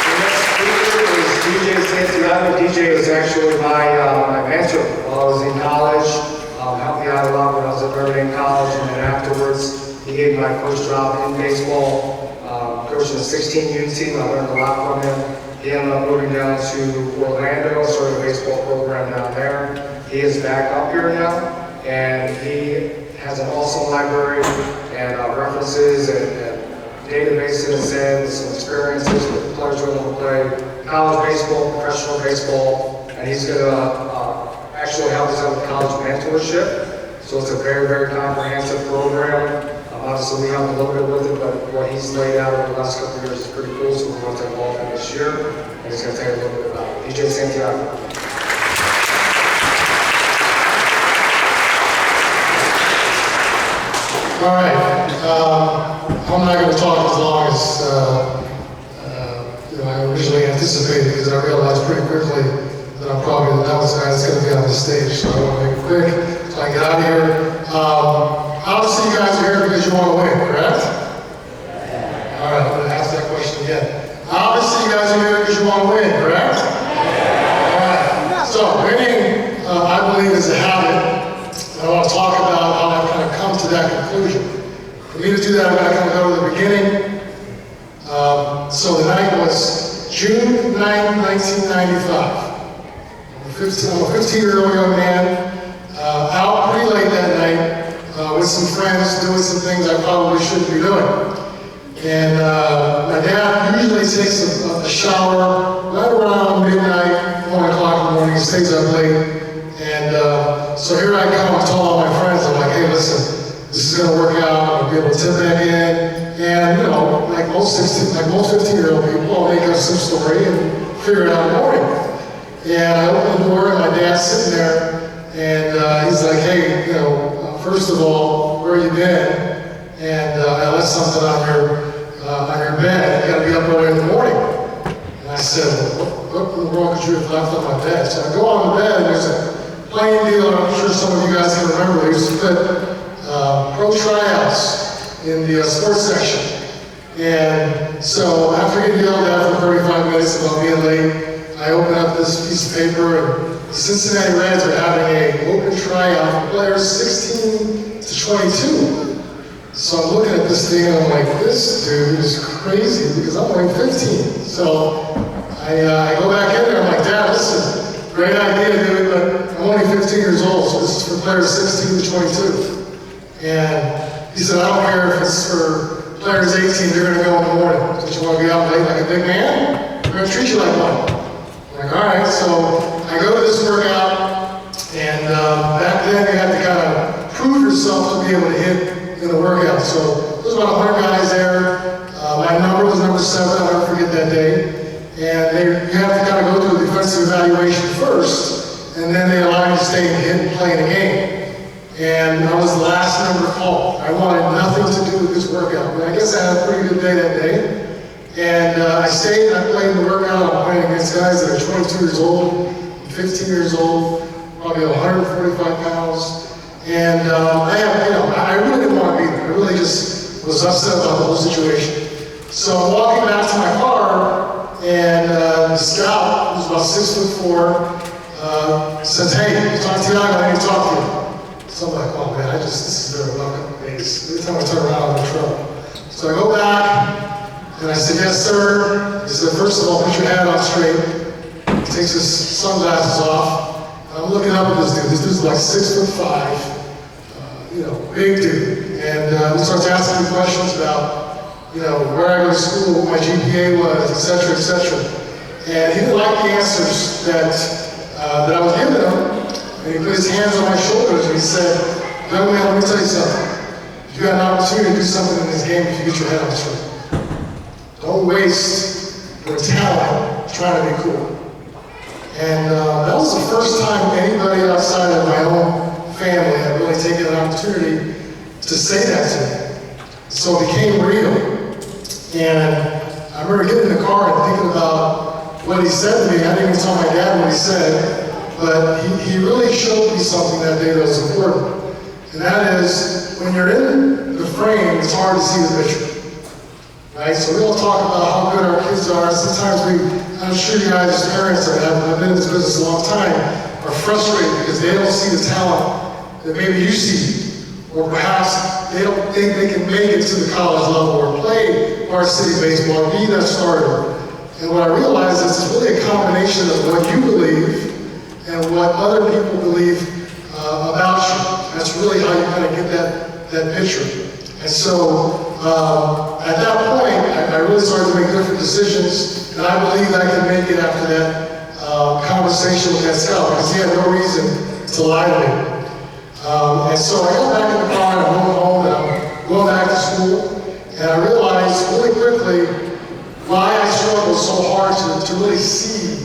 S1: The next speaker is DJ Santiago. DJ is actually my mentor while I was in college. Helped me out a lot when I was at Birmingham College, and then afterwards he gave me my first job in baseball. Coaching the 16U team, I learned a lot from him. He ended up moving down to Orlando, started a baseball program down there. He is back up here now, and he has an awesome library and references and databases and some experiences with players who want to play college baseball, professional baseball, and he's going to actually help us out with college mentorship. So it's a very, very comprehensive program. Obviously, we helped a little bit with it, but what he's laid out over the last couple of years is pretty cool, so we want to involve him this year, and he's going to tell you a little bit about it. DJ Santiago.
S6: All right. I'm not going to talk as long as I originally anticipated, because I realized pretty quickly that I'm probably the dumbest guy that's going to be on the stage, so I want to make it quick so I can get out of here. Obviously, you guys are here because you want to win, correct? All right, I'm going to ask that question again. Obviously, you guys are here because you want to win, correct? All right. So, winning, I believe, is a habit. And I want to talk about how I've kind of come to that conclusion. For me to do that, I've got to kind of go to the beginning. So the night was June 9, 1995. I'm a 15-year-old young man, out pretty late that night. With some friends, doing some things I probably shouldn't be doing. And my dad usually takes a shower right around midnight, 1 o'clock in the morning. He stays up late. And so here I come, I told all my friends, I'm like, hey, listen, this is going to work out. I'll be able to tip back in. And, you know, like most 15-year-old people, I'll make up some story and figure it out in the morning. And I open the door, and my dad's sitting there, and he's like, hey, you know, first of all, where you been? And I left something on your bed. You got to be up early in the morning. And I said, what in the world could you have left on my bed? So I go on the bed, and there's a playing deal. I'm sure some of you guys can remember. They used to put pro tryouts in the sports section. And so after getting yelled at for 35 minutes about being late, I I open up this piece of paper, and the Cincinnati Reds are having an open tryout for players 16 to 22. So I'm looking at this thing, and I'm like, this dude is crazy, because I'm only 15. So I go back in there, I'm like, Dad, this is a great idea, dude, but I'm only 15 years old, so this is for players 16 to 22. And he said, I don't care if it's for players 18, they're going to go in the morning. Don't you want to be out late like a big man? We're going to treat you like one. I'm like, all right, so I go to this workout, and back then you had to kind of prove yourself to be able to hit in the workout. So there's about 100 guys there. My number was number 7, I'll never forget that day. And you have to kind of go through a defensive evaluation first, and then they allow you to stay and hit and play in the game. And I was the last number called. I wanted nothing to do with this workout, but I guess I had a pretty good day that day. And I stayed and I played in the workout. I'm playing against guys that are 22 years old, 15 years old, probably 145 pounds. And I really didn't want to be there. I really just was upset about the whole situation. So I'm walking back to my car, and the scout, who's about 6'4", says, hey, Santiago, I need to talk to you. So I'm like, oh man, this is very welcome base. Every time I turn around, I'm in trouble. So I go back, and I said, yes, sir. He said, first of all, put your hat on straight. He takes his sunglasses off. I'm looking up at this dude. This dude's like 6'5", big dude. And he starts asking me questions about, where I go to school, what my GPA was, et cetera, and he didn't like the answers that I was giving him. And he put his hands on my shoulders and he said, young man, let me tell you something. You got an opportunity to do something in this game if you get your head on straight. Don't waste your talent trying to be cool. And that was the first time anybody outside of my own family had really taken an opportunity to say that to me. So it became real. And I remember getting in the car and thinking about what he said to me. I didn't even tell my dad what he said, but he really showed me something that day that was important. And that is, when you're in the frame, it's hard to see the picture. Right? So we all talk about how good our kids are. Sometimes I'm sure you guys as parents that have been in this business a long time are frustrated because they don't see the talent that maybe you see. Or perhaps they don't think they can make it to the college level or play varsity baseball or be that starter. And what I realized is it's really a combination of what you believe and what other people believe about you. That's really how you kind of get that picture. And so at that point, I really started to make different decisions, and I believe I could make it after that conversation with that scout because he had no reason to lie to me. And so I go back in the car and I'm going home and I'm going back to school, and I realized really quickly why I struggled so hard to really see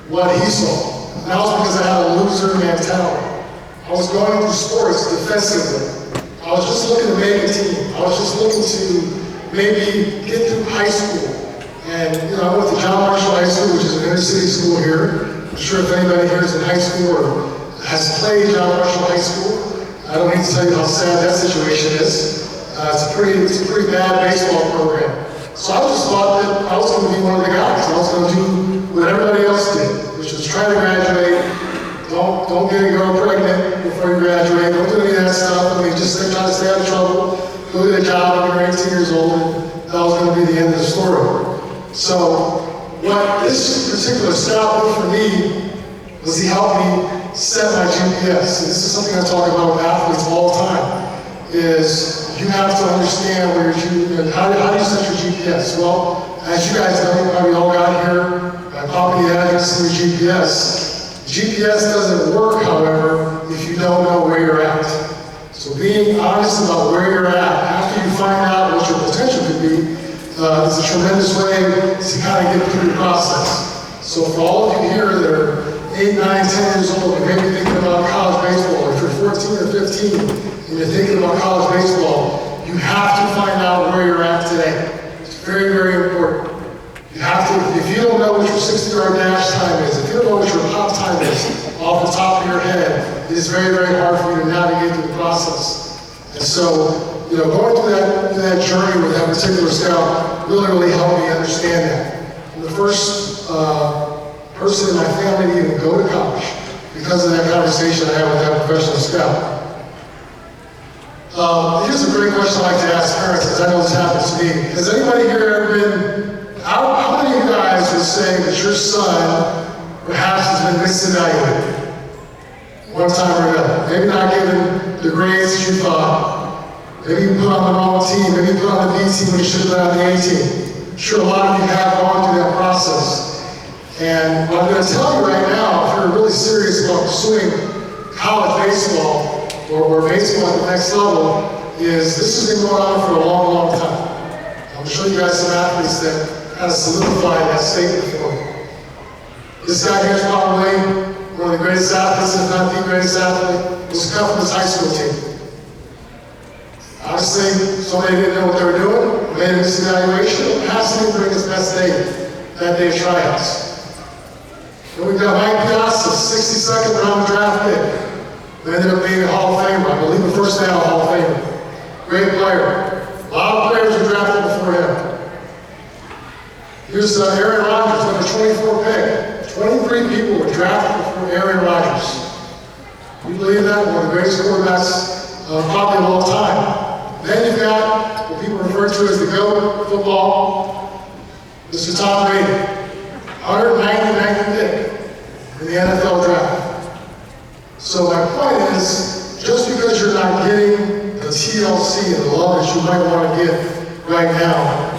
S6: what he saw. And that was because I had a loser mentality. I was going through sports defensively. I was just looking to make a team. I was just looking to maybe get through high school. And I went to John Marshall High School, which is an inner city school here. I'm sure if anybody here is in high school or has played John Marshall High School, I don't need to tell you how sad that situation is. It's a pretty bad baseball program. So I just thought that I was going to be one of the guys. I was going to do what everybody else did, which was try to graduate. Don't get a girl pregnant before you graduate. Don't do any of that stuff. Just try to stay out of trouble. Go get a job when you're 18 years old, and that was going to be the end of the story. So what this particular scout did for me was he helped me set my GPS. And this is something I talk about with athletes all the time, is you have to understand where how do you set your GPS? Well, as you guys know, you probably all got here, I popped the address in your GPS. GPS doesn't work, however, if you don't know where you're at. So being honest about where you're at after you find out what your potential could be is a tremendous way to kind of get through the process. So for all of you here that are 8, 9, 10 years old, you may be thinking about college baseball. If you're 14 or 15 and you're thinking about college baseball, you have to find out where you're at today. It's very, very important. You have to, if you don't know what your 60-yard dash time is, if you don't know what your pop time is off the top of your head, it is very, very hard for you to navigate through the process. And so, going through that journey with that particular scout really helped me understand that. And the first person in my family to even go to college because of that conversation I had with that professional scout. Here's a great question I like to ask parents, because I know this happens to me. Has anybody here ever been, how many of you guys would say that your son perhaps has been misevaluated one time or another? Maybe not given the grades that you thought. Maybe you put on the wrong team. Maybe you put on the B team when you should have been on the A team. I'm sure a lot of you have gone through that process. And what I'm going to tell you right now, if you're really serious about pursuing college baseball or baseball at the next level, is this has been going on for a long, long time. I'm going to show you guys some athletes that kind of solidify that statement for me. This guy here is probably one of the greatest athletes, if not the greatest athlete, was cut from his high school team. Obviously, somebody didn't know what they were doing, made a misevaluation, perhaps didn't bring his best day that day of tryouts. Then we've got Mike Piazza, 62nd round draft pick. Who ended up being a Hall of Famer, I believe the first ballot Hall of Famer. Great player. A lot of players were drafted before him. Here's Aaron Rodgers, number 24 pick. 23 people were drafted before Aaron Rodgers. You believe that? One of the greatest quarterbacks probably of all time. Then you've got what people refer to as the GOAT football, Mr. Tom Brady. 199th pick in the NFL draft. So my point is, just because you're not getting the TLC and the love that you might want to get right now,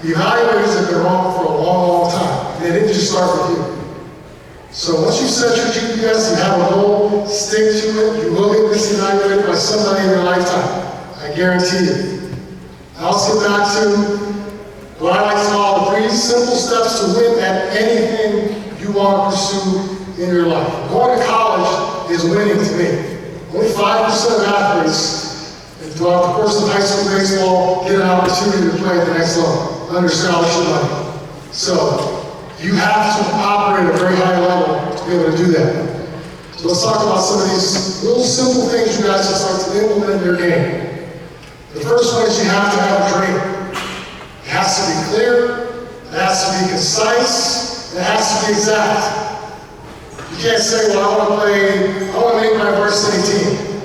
S6: the evaluators have been wrong for a long, long time. And they didn't just start with you. So once you set your GPS, you have a goal, stick to it, you will get this evaluated by somebody in your lifetime. I guarantee you. Now let's get back to what I like to call the 3 simple steps to win at anything you want to pursue in your life. Going to college is winning to me. Only 5% of athletes throughout the course of high school baseball get an opportunity to play at the next level under scholarship money. So you have to operate at a very high level to be able to do that. So let's talk about some of these little simple things you guys can start to implement in your game. The first one is you have to have a dream. It has to be clear, it has to be concise, it has to be exact. You can't say, well, I want to make my varsity team.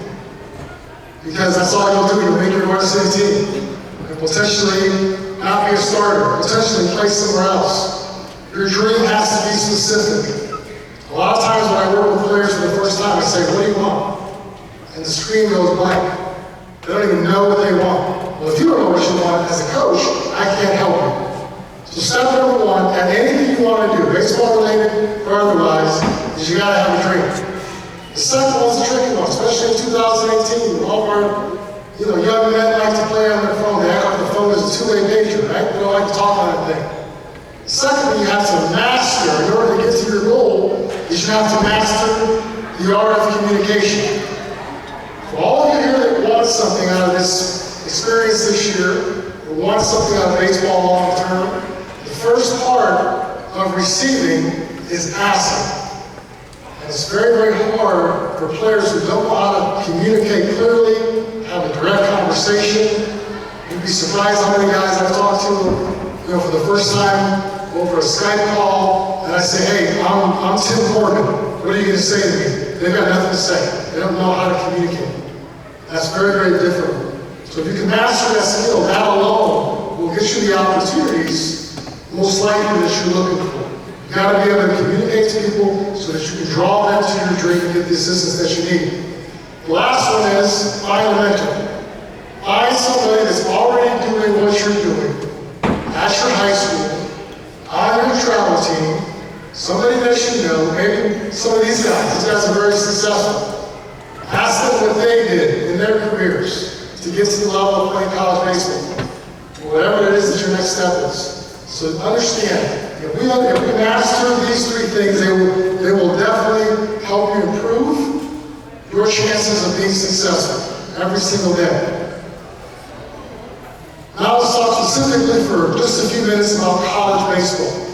S6: Because that's all you'll do, you'll make your varsity team. And potentially not be a starter, potentially play somewhere else. Your dream has to be specific. A lot of times when I work with players for the first time, I say, what do you want? And the screen goes blank. They don't even know what they want. Well, if you don't know what you want as a coach, I can't help you. So step number 1, at anything you want to do, baseball related or otherwise, is you gotta have a dream. The second one's a tricky one, especially in 2018. All of our young men like to play on their phone. They act like the phone is a two-way pager, right? They don't like to talk on that thing. Secondly, you have to master, in order to get to your goal, is you have to master the art of communication. For all of you here that want something out of this experience this year, or want something out of baseball long term, the first part of receiving is asking. And it's very, very hard for players who don't know how to communicate clearly, have a direct conversation. You'd be surprised how many guys I've talked to, for the first time over a Skype call, and I say, hey, I'm Tim Corbin. What are you going to say to me? They've got nothing to say. They don't know how to communicate. That's very, very difficult. So if you can master that skill, that alone will get you the opportunities most likely that you're looking for. You got to be able to communicate to people so that you can draw them to your dream and get the assistance that you need. The last one is find a mentor. Find somebody that's already doing what you're doing at your high school, on your travel team, somebody that you know, maybe some of these guys are very successful. Ask them what they did in their careers to get to the level of playing college baseball, or whatever it is that your next step is. So understand, if we master these 3 things, they will definitely help you improve your chances of being successful every single day. Now let's talk specifically for just a few minutes about college baseball.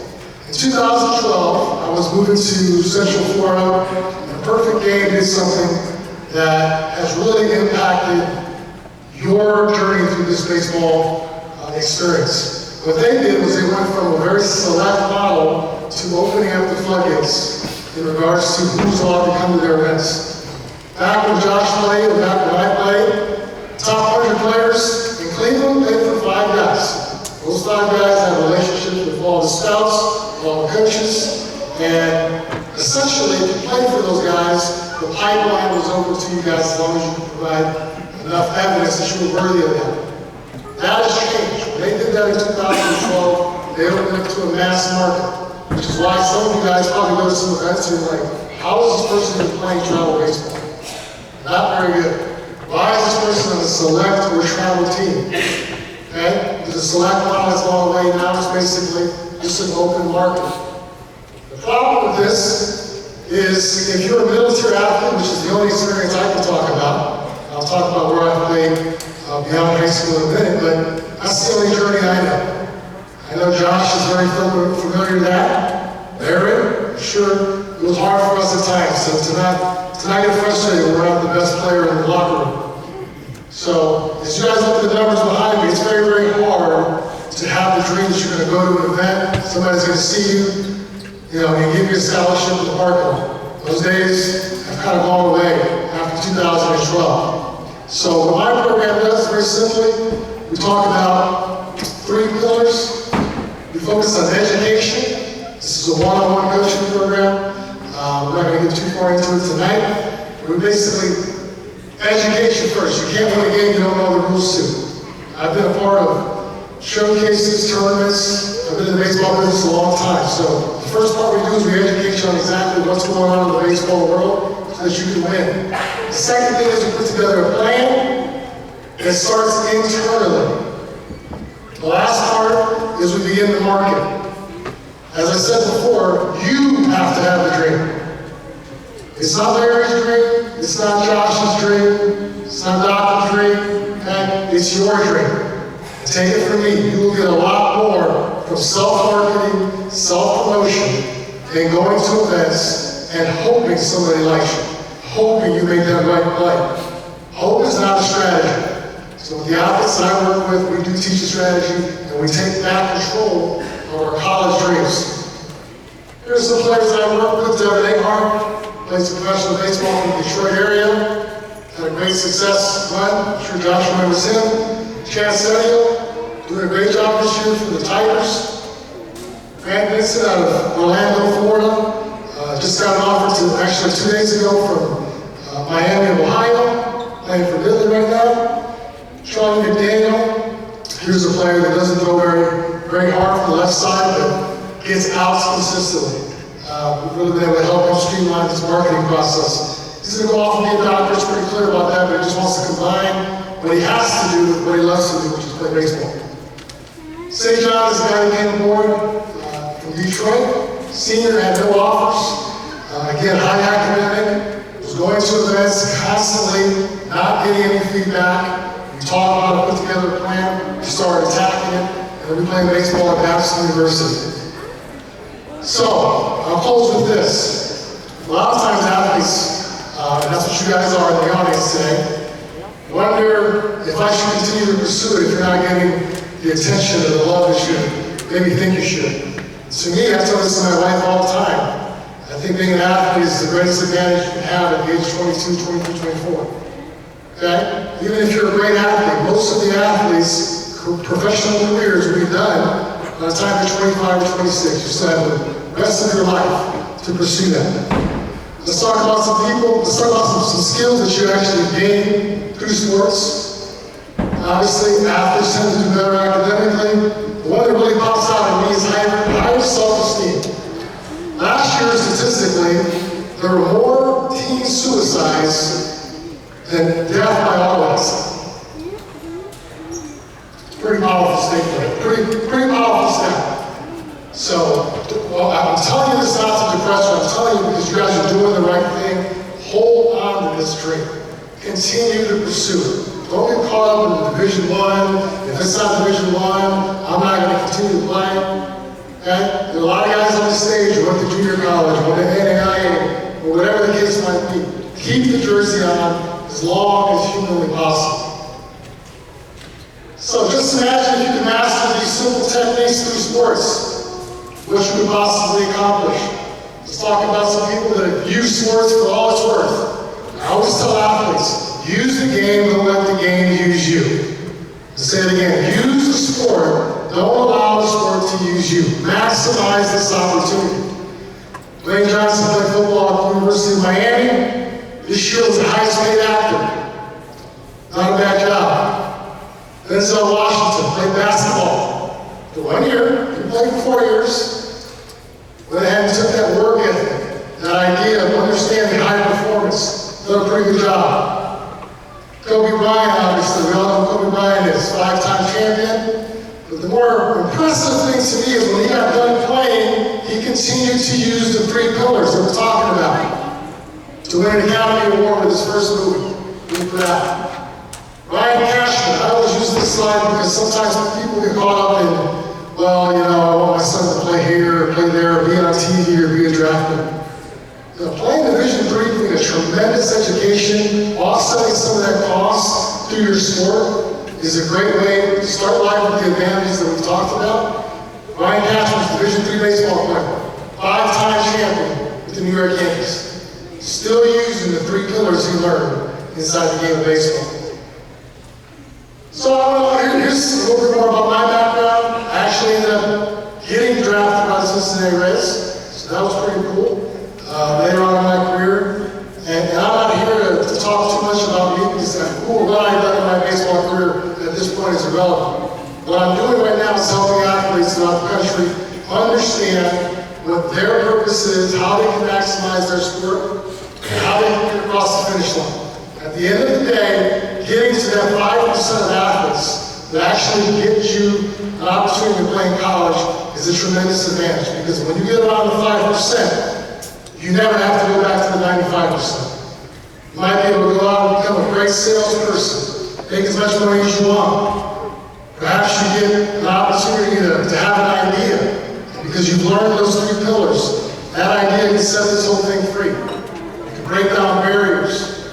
S6: In 2012, I was moving to Central Florida, and the Perfect Game did something that has really impacted your journey through this baseball experience. What they did was they went from a very select model to opening up the floodgates in regards to who's allowed to come to their events. Back when Josh played, and back when I played, top 100 players in Cleveland played for 5 guys. Those 5 guys had relationships with all the scouts, all the coaches, and essentially, if you played for those guys, the pipeline was open to you guys as long as you could provide enough evidence that you were worthy of that. That has changed. When they did that in 2012, they opened it to a mass market, which is why some of you guys probably go to some events and you're like, how is this person even playing travel baseball? Not very good. Why is this person on a select or travel team? Okay? Because the select model has gone away, now it's basically just an open market. The problem with this is if you're a military athlete, which is the only experience I can talk about, I'll talk about where I played beyond high school in a minute, but that's the only journey I know. I know Josh is very familiar with that. Aaron, sure, it was hard for us at times, so to not get frustrated when we're not the best player in the locker room. So, as you guys look at the numbers behind me, it's very, very hard to have the dream that you're going to go to an event, somebody's going to see you, and give you a scholarship in the parking lot. Those days have kind of gone away after 2012. So what my program does, very simply, we talk about 3 pillars. We focus on education. This is a one-on-one coaching program. We're not going to get too far into it tonight. We basically, education first. You can't win a game you don't know the rules to. I've been a part of showcases, tournaments. I've been in the baseball business a long time. So the first part we do is we educate you on exactly what's going on in the baseball world so that you can win. The second thing is we put together a plan that starts internally. The last part is we begin to market. As I said before, you have to have the dream. It's not Larry's dream, it's not Josh's dream, it's not Doc's dream, okay? It's your dream. Take it from me, you will get a lot more from self-marketing, self-promotion, than going to events and hoping somebody likes you, hoping you make that right play. Hope is not a strategy. So with the athletes that I work with, we do teach a strategy, and we take back control of our college dreams. Here's some players that I work with. David plays professional baseball in the Detroit area. Had a great success run. I'm sure Josh remembers him. Santiago, doing a great job this year for the Tigers. Grant Vincent out of Orlando, Florida. Just got an offer to, actually 2 days ago from Miami, Ohio. Playing for Bieneman right now. Charlie McDaniel, here's a player that doesn't throw very hard from the left side, but gets outs consistently. We've really been able to help him streamline his marketing process. He's going to go off and be a doctor, it's pretty clear about that, but he just wants to combine what he has to do with what he loves to do, which is play baseball. St. John is a guy that came aboard from Detroit. Senior, had no offers. Again, high academic, was going to events constantly, not getting any feedback. We talked about it, put together a plan, we started attacking it, and then we played baseball at Brecksville University. So, I'll close with this. A lot of times athletes, and that's what you guys are in the audience today, wonder if I should continue to pursue it if you're not getting the attention or the love that you maybe think you should. To me, I tell this to my wife all the time. I think being an athlete is the greatest advantage you can have at the age 22, 23, 24. Okay? Even if you're a great athlete, most of the athletes' professional careers will be done by the time you're 25 or 26. You still have the rest of your life to pursue that. Let's talk about some people, let's talk about some skills that you actually gain through sports. Obviously, athletes tend to do better academically. The one that really pops out at me is higher self-esteem. Last year, statistically, there were more teen suicides than death by auto accident. Pretty powerful statement. Pretty powerful stat. So, well, I'm telling you this not to depress you. I'm telling you because you guys are doing the right thing. Hold on to this dream. Continue to pursue it. Don't get caught up in Division I. If it's not Division I, I'm not going to continue to play. Okay? There are a lot of guys on the stage who went to junior college, went to NAIA, or whatever the case might be. Keep the jersey on as long as humanly possible. So just imagine if you can master these simple techniques through sports. what you could possibly accomplish. Let's talk about some people that have used sports for all it's worth. I always tell athletes, use the game, don't let the game use you. Let's say it again, use the sport, don't allow the sport to use you. Maximize this opportunity. Dwayne Johnson played football at the University of Miami. This year was the highest paid actor. Not a bad job. Denzel Washington played basketball for 1 year. He played for 4 years. Went ahead and took that work ethic, that idea of understanding high performance. Done a pretty good job. Kobe Bryant, obviously, we all know who Kobe Bryant is, 5-time champion. But the more impressive thing to me is when he got done playing, he continued to use the 3 pillars that we're talking about to win an Academy Award with his first movie. Look for that. Ryan Cashman, I always use this slide because sometimes people get caught up in, well, you know, I want my son to play here, or play there, or be on TV, or be a draft pick. You know, playing Division III, being a tremendous education, offsetting some of that cost through your sport, is a great way to start life with the advantages that we've talked about. Ryan Cashman's Division III baseball player, 5-time champion with the New York Yankees. Still using the 3 pillars he learned inside the game of baseball. So here's a little bit more about my background. I actually ended up getting drafted by the Cincinnati Reds, so that was pretty cool. Later on in my career, and I'm not here to talk too much about me because what I've done in my baseball career at this point is irrelevant. What I'm doing right now is helping athletes throughout the country understand what their purpose is, how they can maximize their sport, and how they can get across the finish line. At the end of the day, getting to that 5% of athletes that actually get you an opportunity to play in college is a tremendous advantage because when you get around the 5%, you never have to go back to the 95%. You might be able to go out and become a great salesperson, make as much money as you want. Perhaps you get an opportunity to have an idea. Because you've learned those 3 pillars, that idea can set this whole thing free. You can break down barriers.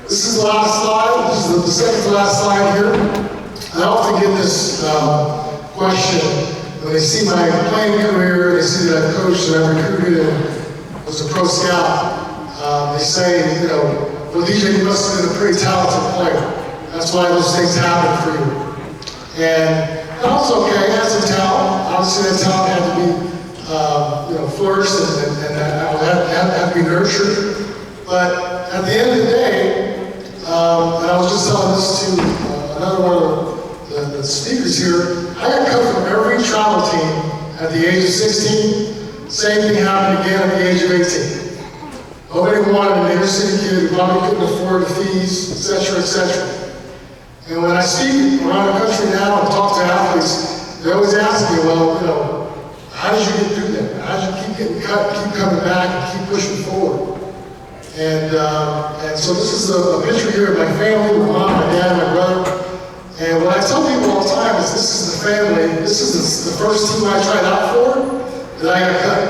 S6: This is the last slide. This is the second to last slide here. I often get this question when they see my playing career, they see that I've coached and I've recruited and was a pro scout. They say, you know, well, DJ, you must have been a pretty talented player. That's why those things happen for you. And that's okay, that's some talent. Obviously that talent had to be, flourished and had to be nurtured. But at the end of the day, and I was just telling this to another one of the speakers here, I got cut from every travel team at the age of 16. Same thing happened again at the age of 18. Nobody wanted an inner city kid who probably couldn't afford the fees, etc., etc. And when I speak around the country now and talk to athletes, they always ask me, well, you know, how did you get through that? How did you keep getting cut, keep coming back, and keep pushing forward? And so this is a picture here of my family, my mom, my dad, my brother. And what I tell people all the time is this is the family, this is the first team I tried out for that I got cut.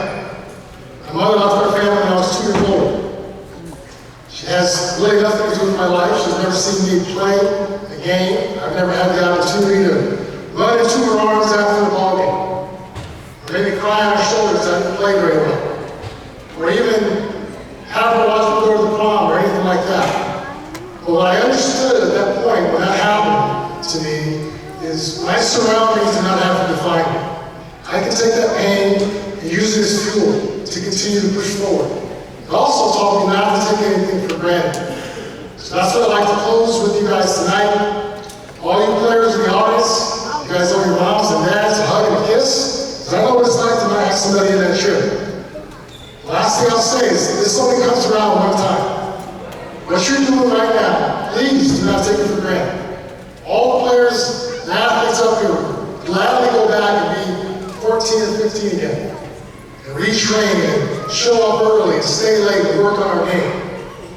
S6: My mother left our family when I was 2 years old. She has really nothing to do with my life. She's never seen me play a game. I've never had the opportunity to run into her arms after the ball game. Or maybe cry on her shoulders I didn't play very well. Or even have her watch me go to the prom or anything like that. But what I understood at that point, when that happened to me, is my surroundings do not have to define me. I can take that pain and use it as fuel to continue to push forward. It also taught me not to take anything for granted. So that's what I'd like to close with you guys tonight. All you players in the audience, you guys owe your moms and dads a hug and a kiss. I know what it's like to not have somebody in that chair. Last thing I'll say is this only comes around one time. What you're doing right now, please do not take it for granted. All the players and athletes up here would gladly go back and be 14 and 15 again. And retrain and show up early and stay late and work on our game.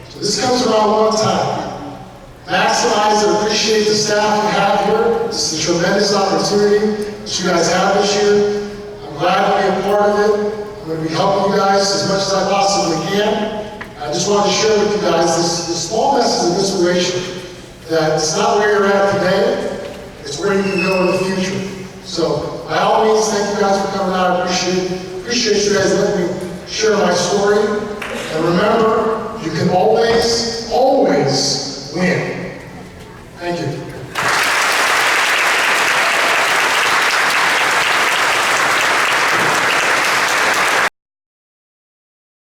S6: So this comes around one time. Maximize and appreciate the staff you have here. This is a tremendous opportunity that you guys have this year. I'm glad to be a part of it. I'm going to be helping you guys as much as I possibly can. I just wanted to share with you guys this small message of inspiration that it's not where you're at today, it's where you can go in the future. So by all means, thank you guys for coming out. I appreciate you guys letting me share my story.